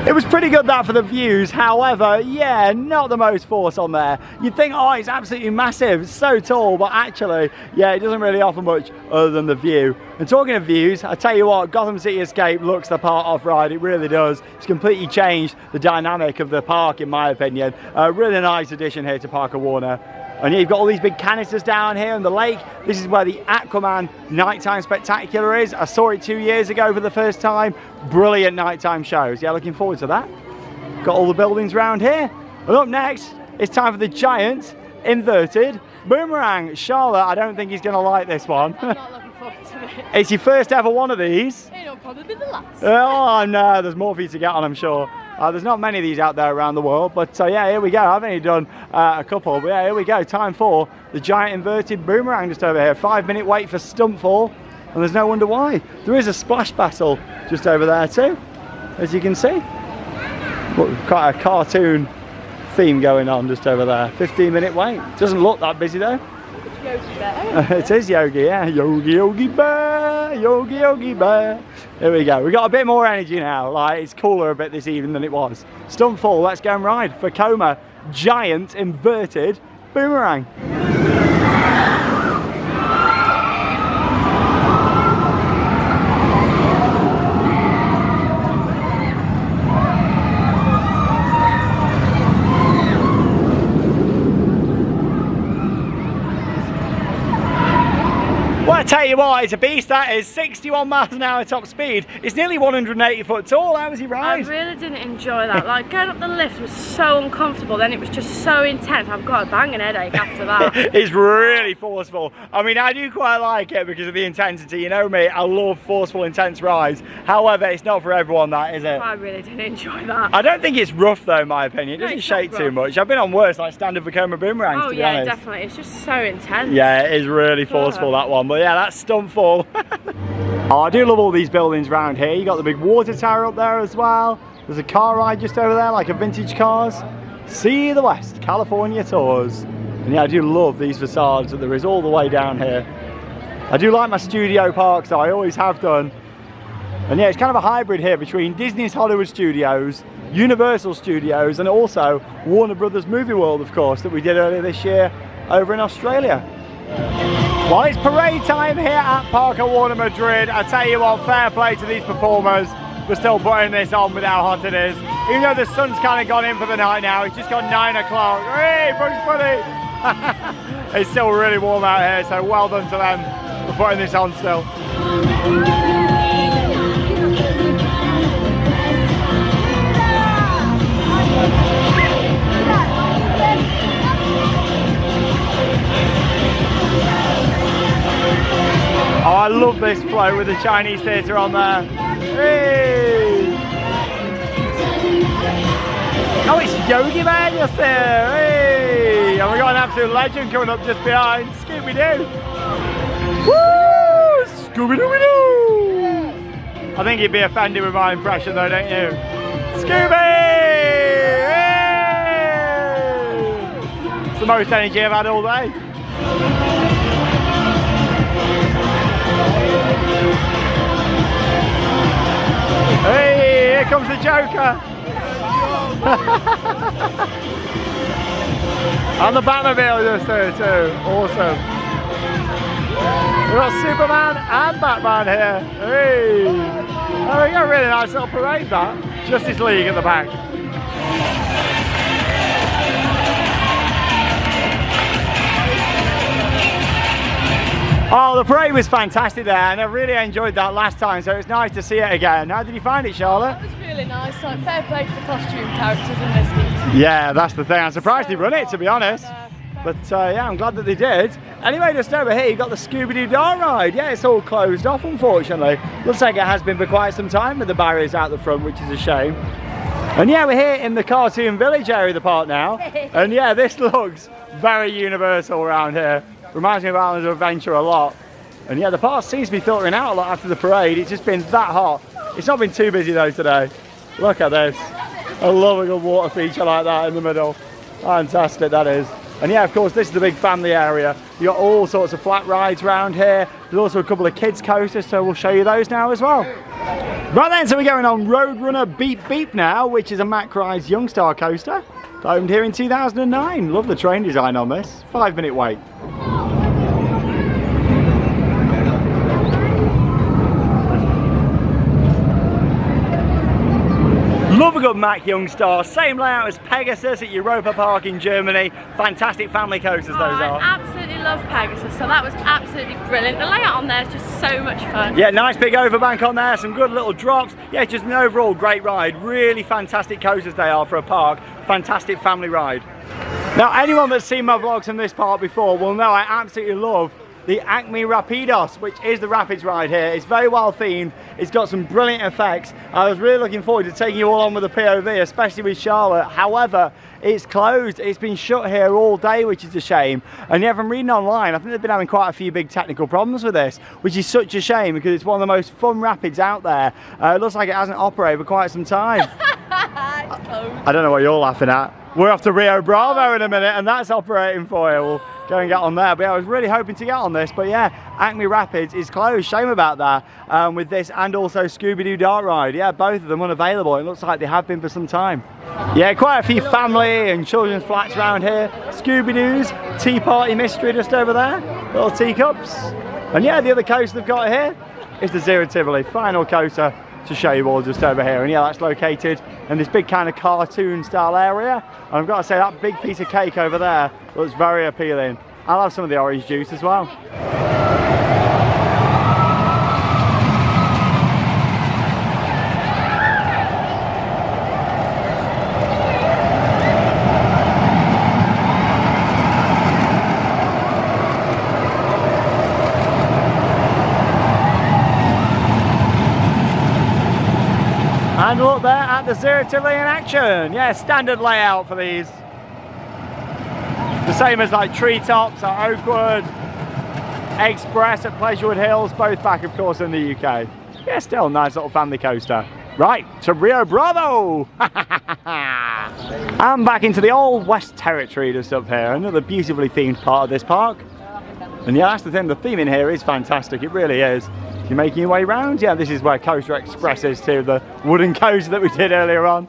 It was pretty good that for the views, however, yeah, not the most force on there. You'd think, oh, it's absolutely massive, it's so tall, but actually, yeah, it doesn't really offer much other than the view. And talking of views, I tell you what, Gotham City Escape looks the part off-ride, it really does. It's completely changed the dynamic of the park, in my opinion. A really nice addition here to Parque Warner. And yeah, you've got all these big canisters down here on the lake. This is where the Aquaman nighttime spectacular is. I saw it 2 years ago for the first time. Brilliant nighttime shows. Yeah, looking forward to that. Got all the buildings around here. And up next, it's time for the giant inverted boomerang. Charlotte, I don't think he's going to like this one. I'm not looking forward to it. It's your first ever one of these. It'll probably be the last. Oh no, there's more for you to get on, I'm sure. There's not many of these out there around the world, but yeah, here we go. I've only done a couple, but yeah, here we go. Time for the giant inverted boomerang just over here. 5-minute wait for Stuntfall, and there's no wonder why. There is a splash battle just over there too, as you can see. Quite a cartoon theme going on just over there. 15-minute wait. Doesn't look that busy though. Yogi Bear. It is Yogi, yeah. Yogi Bear. Yogi Yogi Bear. Here we go. We got a bit more energy now. Like, it's cooler a bit this evening than it was. Stuntfall, let's go and ride for Coma. Giant inverted boomerang. Well, I tell you what, it's a beast that is. 61 miles an hour top speed. It's nearly 180 foot tall. How was your ride? I really didn't enjoy that. Like, going up the lift was so uncomfortable, then it was just so intense. I've got a banging headache after that. It's really forceful. I mean, I do quite like it because of the intensity. You know me, I love forceful, intense rides. However, it's not for everyone, that, is it? I really didn't enjoy that. I don't think it's rough though, in my opinion. It doesn't shake too much. I've been on worse, like standard Vekoma boomerangs, to be honest. Definitely. It's just so intense. Yeah, it is really forceful, that one. But yeah, that's Stuntfall. Oh, I do love all these buildings around here. You got the big water tower up there as well. There's a car ride just over there, like a vintage cars. See the West, California Tours. And yeah, I do love these facades that there is all the way down here. I do like my studio parks, I always have done. And yeah, it's kind of a hybrid here between Disney's Hollywood Studios, Universal Studios, and also Warner Brothers Movie World, of course, that we did earlier this year over in Australia. Well, it's parade time here at Parque Warner Madrid. I tell you what, fair play to these performers for still putting this on with how hot it is. Even though the sun's kind of gone in for the night now, it's just gone 9 o'clock. Hey, Bugs Bunny! It's still really warm out here, so well done to them for putting this on still. Oh, I love this float with the Chinese theatre on there. Hey! Oh, it's Yogi Man just there. Hey! And we got an absolute legend coming up just behind. Scooby-Doo. Woo! Scooby-Dooby-Doo! I think you'd be offended with my impression though, don't you? Scooby! Hey! It's the most energy I've had all day. Hey, here comes the Joker! And the Batmobile just there too, awesome. We've got Superman and Batman here. Hey! Oh, we got a really nice little parade, that. Justice League at the back. Oh, the parade was fantastic there, and I really enjoyed that last time, so it's nice to see it again. How did you find it, Charlotte? It was really nice. Like, fair play to the costume characters in this heat. Yeah, that's the thing. I'm surprised they run it, to be honest. But yeah, I'm glad that they did. Anyway, just over here, you've got the Scooby-Doo Dart Ride. Yeah, it's all closed off, unfortunately. Looks like it has been for quite some time with the barriers out the front, which is a shame. And yeah, we're here in the Cartoon Village area of the park now. And yeah, this looks very universal around here. Reminds me of Islands of Adventure a lot. And yeah, the park seems to be filtering out a lot after the parade. It's just been that hot. It's not been too busy though today. Look at this. I love a good water feature like that in the middle. Fantastic that is. And yeah, of course, this is the big family area. You got all sorts of flat rides around here. There's also a couple of kids coasters, so we'll show you those now as well. Right then, so we're going on Roadrunner Beep Beep now, which is a Macrise Youngstar coaster. Opened here in 2009. Love the train design on this. 5-minute wait. Love a good Mack Youngstar, same layout as Pegasus at Europa Park in Germany. Fantastic family coasters those are. I absolutely love Pegasus, so that was absolutely brilliant. The layout on there is just so much fun. Yeah, nice big overbank on there, some good little drops. Yeah, just an overall great ride. Really fantastic coasters they are for a park. Fantastic family ride. Now, anyone that's seen my vlogs from this park before will know I absolutely love the Acme Rapidos, which is the Rapids ride here. It's very well themed. It's got some brilliant effects. I was really looking forward to taking you all on with the POV, especially with Charlotte. However, it's closed. It's been shut here all day, which is a shame. And yeah, from reading online, I think they've been having quite a few big technical problems with this, which is such a shame because it's one of the most fun rapids out there. It looks like it hasn't operated for quite some time. I don't know what you're laughing at. We're off to Rio Bravo in a minute and that's operating for you. Well, go and get on there. But yeah, I was really hoping to get on this, but yeah, Acme Rapids is closed. Shame about that, with this and also Scooby-Doo Dark Ride. Yeah, both of them unavailable. It looks like they have been for some time. Yeah, quite a few family and children's flats around here. Scooby-Doo's, Tea Party Mystery just over there, little teacups. And yeah, the other coaster they've got here is the Zero Tivoli, final coaster to show you all just over here. And yeah, that's located in this big kind of cartoon style area. And I've got to say, that big piece of cake over there looks very appealing. I'll have some of the orange juice as well. And look there at the Zero Tivoli in action. Yeah, standard layout for these. The same as like Treetops at Oakwood, Express at Pleasurewood Hills, both back of course in the UK. Yeah, still a nice little family coaster. Right, to Rio Bravo! I'm back into the Old West Territory just up here, another beautifully themed part of this park. And yeah, that's the thing, the theme in here is fantastic, it really is. If you're making your way round, yeah, this is where Coaster Express is too, the wooden coaster that we did earlier on.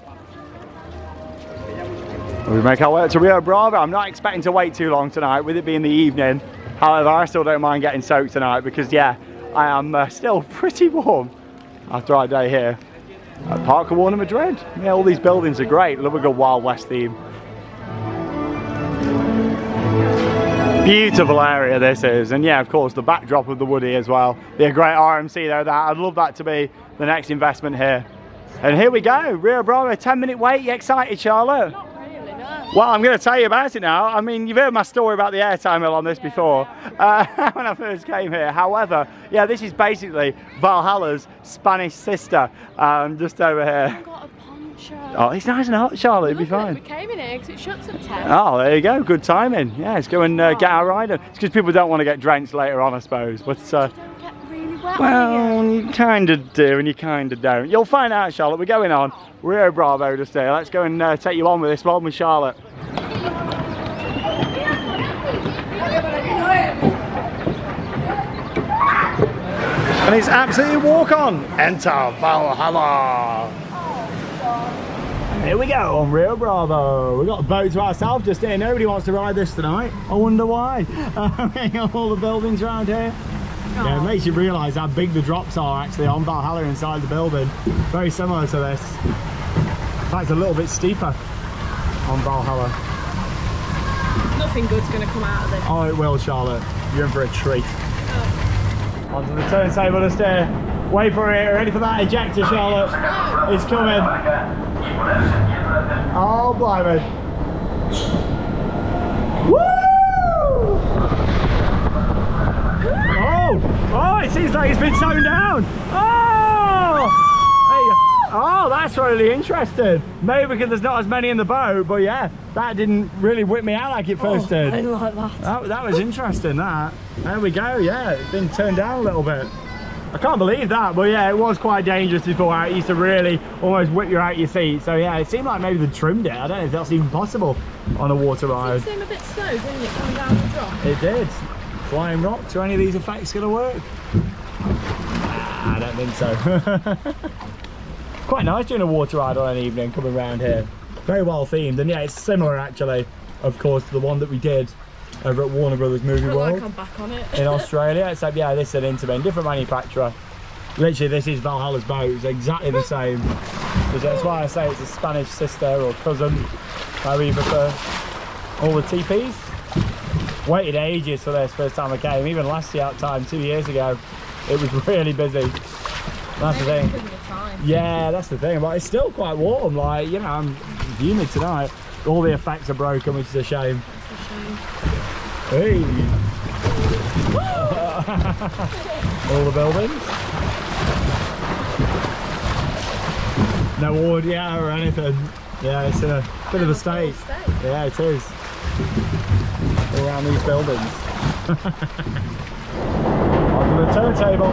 We make our way up to Rio Bravo. I'm not expecting to wait too long tonight, with it being the evening. However, I still don't mind getting soaked tonight because, yeah, I am still pretty warm after our day here at Parque Warner Madrid. Yeah, all these buildings are great. Love a good Wild West theme. Beautiful area this is, and yeah, of course, the backdrop of the Woody as well. Be a great RMC though, that. I'd love that to be the next investment here. And here we go, Rio Bravo, 10-minute wait. You excited, Charlotte? Not really, no. Well, I'm going to tell you about it now. I mean, you've heard my story about the airtime mill on this before, when I first came here. However, yeah, this is basically Valhalla's Spanish sister, just over here. Oh, it's nice and hot, Charlotte, it'll be fine. We came in here because it shuts at 10. Oh, there you go, good timing. Yeah, let's go and get our ride on. It's because people don't want to get drenched later on, I suppose. But You don't get really wet. well, you kind of do and you kind of don't. You'll find out, Charlotte. We're going on Rio Bravo just here. Let's go and take you on with this one with Charlotte. And it's absolutely walk on. Enter Valhalla. Here we go on Rio Bravo. We've got a boat to ourselves just here. Nobody wants to ride this tonight. I wonder why. All the buildings around here. Yeah, it makes you realise how big the drops are actually on Valhalla inside the building. Very similar to this. In fact, a little bit steeper on Valhalla. Nothing good's going to come out of this. Oh, it will, Charlotte. You're in for a treat. Oh. Onto the turntable just here. Wait for it. Ready for that ejector, Charlotte? No. It's coming. Oh, blimey. Woo! Oh, it seems like it's been toned down. Oh! Hey, oh, that's really interesting. Maybe because there's not as many in the boat, but yeah, that didn't really whip me out like it first did. I didn't like that. That was interesting, that. There we go, yeah, it's been turned down a little bit. I can't believe that, but yeah, it was quite dangerous before. It used to really almost whip you out your seat. So yeah, it seemed like maybe they trimmed it. I don't know if that's even possible on a water ride. It seemed a bit slow, didn't it, coming down the drop? It did. Flying rocks, are any of these effects going to work? Nah, I don't think so. Quite nice doing a water ride on an evening coming around here. Very well themed, and yeah, it's similar actually, of course, to the one that we did over at Warner Brothers Movie World. Like I'm back on it. In Australia, except yeah, this is an Intermin, different manufacturer. Literally, this is Valhalla's boat. It's exactly the same. That's why I say it's a Spanish sister or cousin, however you prefer. All the TPs. Waited ages for this first time I came. Even last year out time, 2 years ago, it was really busy. That's the thing. Yeah, that's the thing. But it's still quite warm. Like, you know, I'm humid tonight. All the effects are broken, which is a shame. Hey! All the buildings. No audio or anything. Yeah, it's in a bit of a state. Yeah, it is. All around these buildings. Onto the turntable.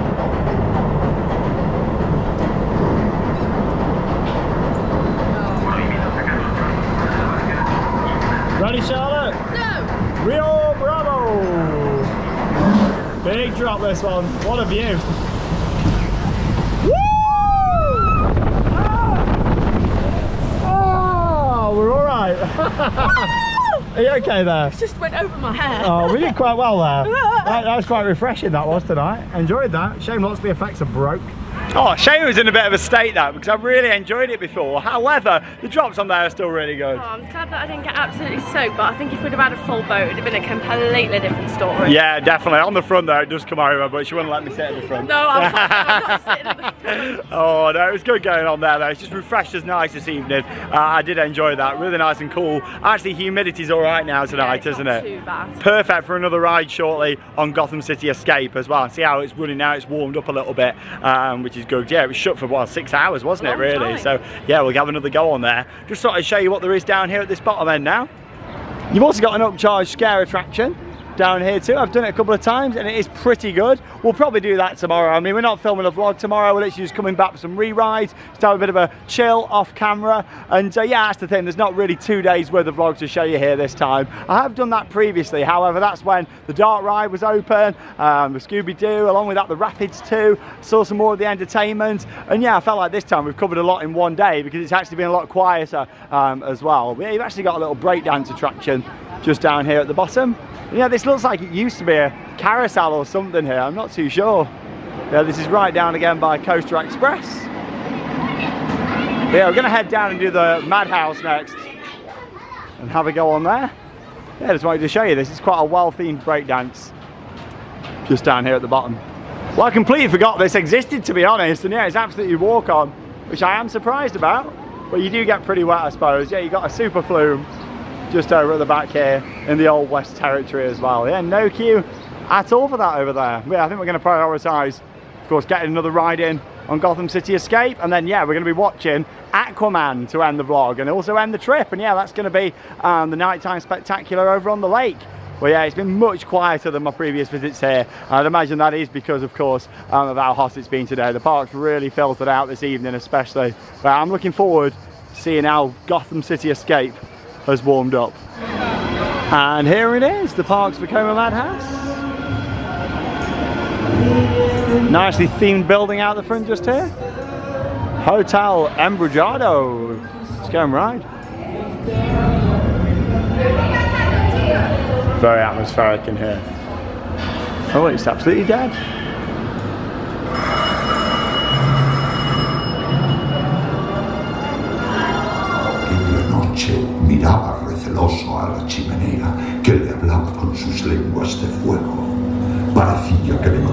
Ready, Charlotte? No! Rio Bravo! massive drop this one. What a view. Woo! Oh, we're all right. Are you okay there? It just went over my hair. Oh, we did quite well there. That was quite refreshing, that was, tonight. Enjoyed that. Shame lots of the effects are broke. Oh, shame it was in a bit of a state, that, because I really enjoyed it before. However, the drops on there are still really good. Oh, I'm glad that I didn't get absolutely soaked, but I think if we'd have had a full boat, it would have been a completely different story. Yeah, definitely. On the front there, it does come over, but she wouldn't let me sit at the front. No, I'm not sitting at the front. Oh, no, it was good going on there, though. It's just refreshed as nice this evening. I did enjoy that. Really nice and cool. Actually, humidity's all right now tonight, isn't it? Too bad. Perfect for another ride shortly on Gotham City Escape as well. See how it's running now. It's warmed up a little bit, which is good. Yeah, it was shut for, what, 6 hours, wasn't it, really? Time. So, yeah, we'll have another go on there. Just thought I'd show you what there is down here at this bottom end now. You've also got an upcharge scare attraction down here too. I've done it a couple of times and it is pretty good. We'll probably do that tomorrow. I mean, we're not filming a vlog tomorrow. We're literally just coming back for some re-rides, just have a bit of a chill off camera. And yeah, that's the thing. There's not really 2 days worth of vlogs to show you here this time. I have done that previously. However, that's when the dark ride was open, the Scooby-Doo, along with that the Rapids too. Saw some more of the entertainment. And yeah, I felt like this time we've covered a lot in one day because it's actually been a lot quieter as well. You've actually got a little breakdance attraction just down here at the bottom. Yeah, this looks like it used to be a carousel or something here. I'm not too sure. Yeah, this is right down again by Coaster Express. But yeah, we're going to head down and do the Madhouse next and have a go on there. Yeah, just wanted to show you this. It's quite a well-themed breakdance just down here at the bottom. Well, I completely forgot this existed, to be honest. And yeah, it's absolutely walk on, which I am surprised about. But you do get pretty wet, I suppose. Yeah, you got a super flume just over at the back here in the Old West Territory as well. Yeah, no queue at all for that over there. Yeah, I think we're going to prioritise, of course, getting another ride in on Gotham City Escape, and then yeah, we're going to be watching Aquaman to end the vlog and also end the trip. And yeah, that's going to be the nighttime spectacular over on the lake. Well, yeah, it's been much quieter than my previous visits here. I'd imagine that is because, of course, of how hot it's been today. The park's really filtered out this evening, especially. But I'm looking forward to seeing how Gotham City Escape has warmed up. And here it is, the Parks Vekoma Madhouse. Nicely themed building out the front just here. Hotel Embrujado. Let's go and ride. Very atmospheric in here. Oh, it's absolutely dead. Miraba receloso a la chimenea que le hablaba con sus lenguas de fuego. Parecía que le...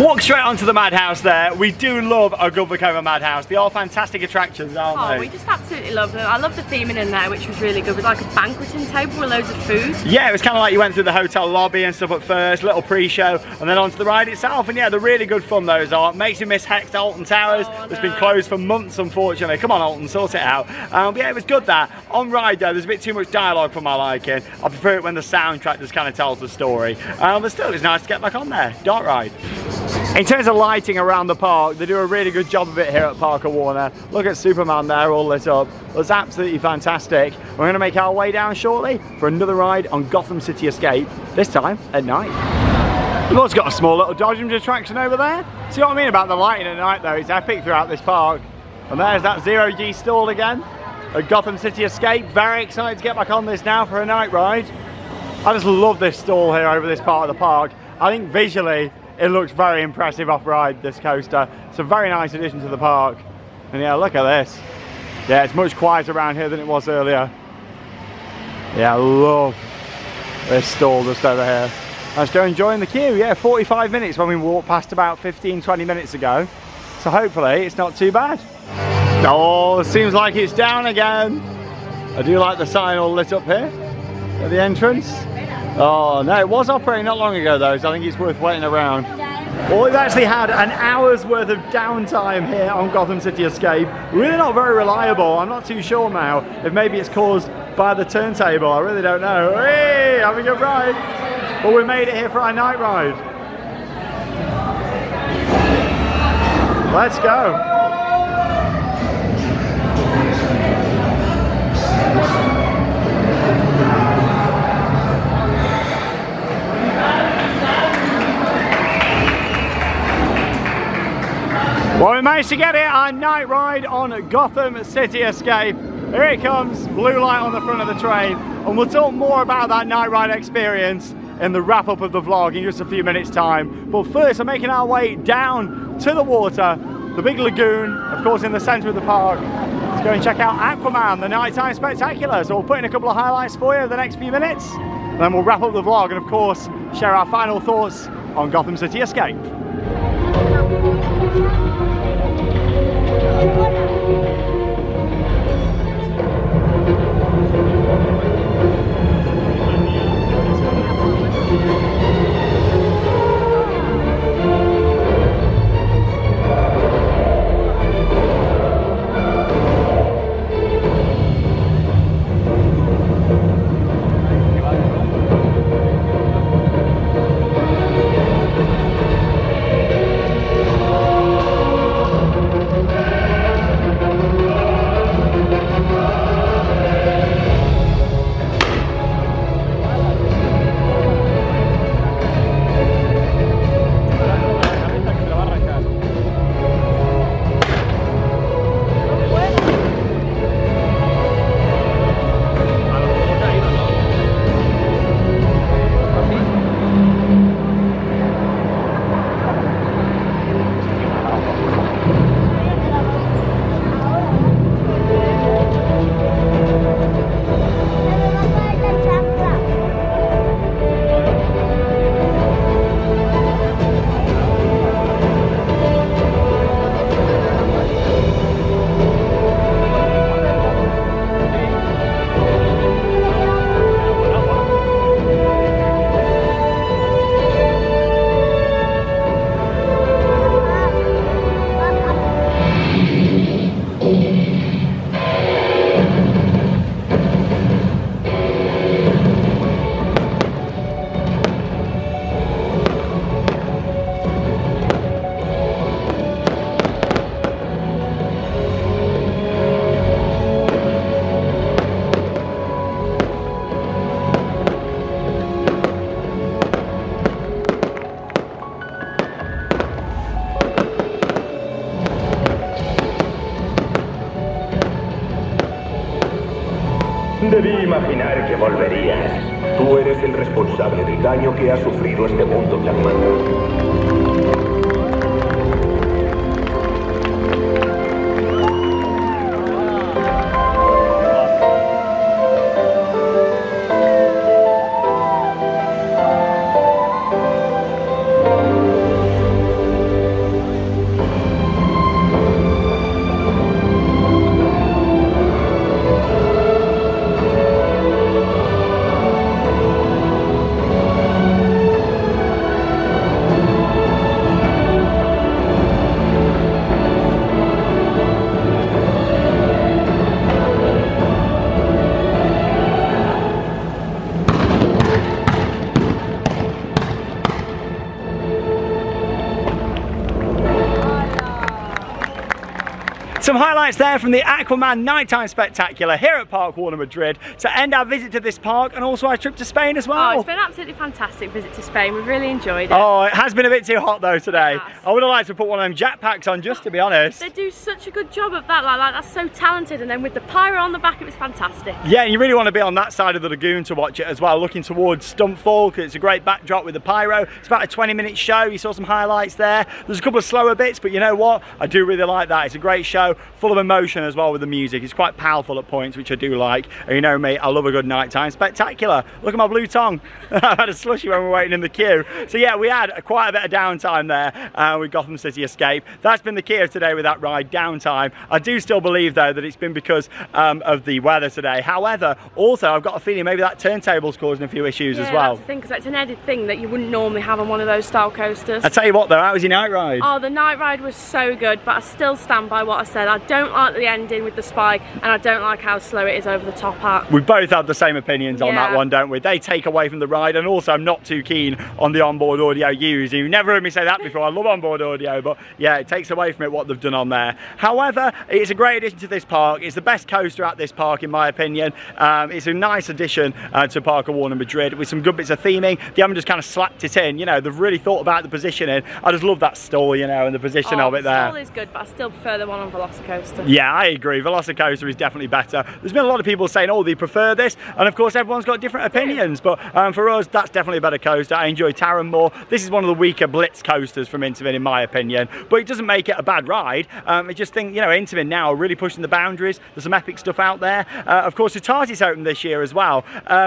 Walk straight onto the Madhouse there. We do love a good Vekoma Madhouse. They are fantastic attractions, aren't they? Oh, we just absolutely love them. I love the theming in there, which was really good. It was like a banqueting table with loads of food. Yeah, it was kind of like you went through the hotel lobby and stuff at first, little pre-show, and then onto the ride itself. And yeah, they're really good fun, those are. Makes you miss Hex Alton Towers. It's been closed for months, unfortunately. Come on, Alton, sort it out. But yeah, it was good that. On ride though, there's a bit too much dialogue for my liking. I prefer it when the soundtrack just kind of tells the story. But still, it's nice to get back on there. Dark ride. In terms of lighting around the park, they do a really good job of it here at Parque Warner. Look at Superman there all lit up. It's absolutely fantastic. We're going to make our way down shortly for another ride on Gotham City Escape, this time at night. We've also got a small little dodgem attraction over there. See what I mean about the lighting at night though? It's epic throughout this park. And there's that zero-G stall again at Gotham City Escape. Very excited to get back on this now for a night ride. I just love this stall here over this part of the park. I think visually it looks very impressive off-ride, this coaster. It's a very nice addition to the park. And yeah, look at this. Yeah, it's much quieter around here than it was earlier. Yeah, I love this stall just over here. I'm still enjoying the queue. Yeah, 45 minutes when we walked past about 15-20 minutes ago. So hopefully it's not too bad. Oh, it seems like it's down again. I do like the sign all lit up here at the entrance. Oh no, it was operating not long ago though, so I think it's worth waiting around. Well, we've actually had an hour's worth of downtime here on Gotham City Escape. Really not very reliable. I'm not too sure now if maybe it's caused by the turntable. I really don't know. Hey, having a ride. Well, we made it here for our night ride. Let's go. Well, we managed to get it, our night ride on Gotham City Escape. Here it comes, blue light on the front of the train, and we'll talk more about that night ride experience in the wrap up of the vlog in just a few minutes time. But first, we're making our way down to the water, the big lagoon, of course in the centre of the park. Let's go and check out Aquaman, the nighttime spectacular. So we'll put in a couple of highlights for you over the next few minutes, and then we'll wrap up the vlog and of course share our final thoughts on Gotham City Escape. Debí imaginar que volverías. Tú eres el responsable del daño que ha sufrido este mundo, Batman. highlights there from the Aquaman Nighttime Spectacular here at Parque Warner Madrid to end our visit to this park and also our trip to Spain as well. Oh, it's been an absolutely fantastic visit to Spain. We've really enjoyed it. Oh, it has been a bit too hot though today. I would have liked to put one of them jetpacks on, just to be honest. They do such a good job of that, like that's so talented, and then with the pyro on the back it was fantastic. Yeah, and you really want to be on that side of the lagoon to watch it as well, looking towards Stumpfall, because it's a great backdrop with the pyro. It's about a 20-minute show. You saw some highlights there. There's a couple of slower bits, but you know what? I do really like that. It's a great show, full of emotion as well with the music. It's quite powerful at points, which I do like. And you know me, I love a good nighttime spectacular. Look at my blue tongue. I had a slushy when we were waiting in the queue. So yeah, we had quite a bit of downtime there with Gotham City Escape. That's been the key of today with that ride, downtime. I do still believe though that it's been because of the weather today. However, also I've got a feeling maybe that turntable's causing a few issues as well. That's the thing, because it's an added thing that you wouldn't normally have on one of those style coasters. I tell you what though, how was your night ride? Oh, the night ride was so good, but I still stand by what I said. I don't like the ending with the spike, and I don't like how slow it is over the top hat. We both have the same opinions on that one, don't we? They take away from the ride, and also I'm not too keen on the onboard audio used. You've never heard me say that before. I love onboard audio, but yeah, it takes away from it what they've done on there. However, it's a great addition to this park. It's the best coaster at this park in my opinion. It's a nice addition to Parque Warner Madrid with some good bits of theming. They haven't just kind of slapped it in, you know, they've really thought about the positioning. I just love that stall, you know, and the position of it there. The stall is good, but I still prefer the one on Velocicoaster. Yeah, I agree. Velocicoaster is definitely better. There's been a lot of people saying, oh, they prefer this, and of course everyone's got different opinions, but for us, that's definitely a better coaster. I enjoy Taron more. This is one of the weaker Blitz coasters from Intamin in my opinion, but it doesn't make it a bad ride. I just think, you know, Intamin now are really pushing the boundaries. There's some epic stuff out there. Of course, Tutatis opened this year as well.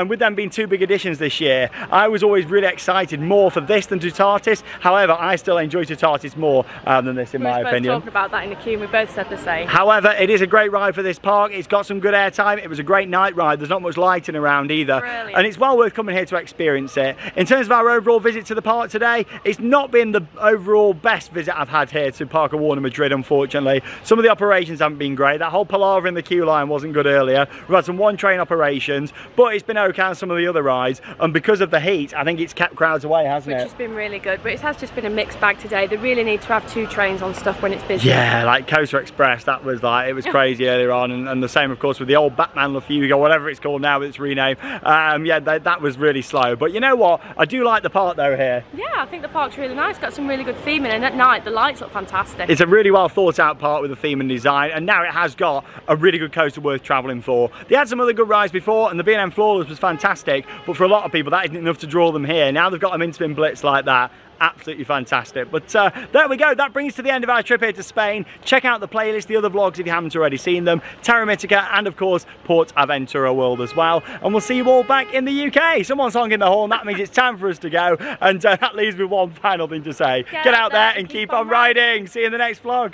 With them being two big additions this year, I was always really excited more for this than Tutatis. However, I still enjoy Tutatis more than this in my opinion. We were both talking about that in the queue, and we both said the same. However, it is a great ride for this park. It's got some good airtime. It was a great night ride. There's not much lighting around either. Brilliant. And it's well worth coming here to experience it. In terms of our overall visit to the park today, it's not been the overall best visit I've had here to Parque Warner Madrid, unfortunately. Some of the operations haven't been great. That whole palaver in the queue line wasn't good earlier. We've had some one-train operations, but it's been okay on some of the other rides. And because of the heat, I think it's kept crowds away, hasn't it? Which has been really good, but it has just been a mixed bag today. They really need to have two trains on stuff when it's busy. Yeah, like Coaster Express, that was like, it was crazy earlier on, and the same of course with the old Batman or whatever it's called now with its rename. Yeah, that was really slow, but you know what, I do like the park though here. Yeah, I think the park's really nice, got some really good theming, and at night the lights look fantastic. It's a really well thought out park with the theme and design, and now it has got a really good coaster worth travelling for. They had some other good rides before, and the B&M Flawless was fantastic, but for a lot of people that isn't enough to draw them here. Now they've got them Intamin Blitz like that. Absolutely fantastic. But there we go, that brings us to the end of our trip here to Spain. Check out the playlist, the other vlogs if you haven't already seen them, Terra Mythica, and of course Port Aventura World as well. And we'll see you all back in the UK. Someone's honking the horn, that means it's time for us to go, and that leaves me one final thing to say. Get out there and keep on riding. See you in the next vlog.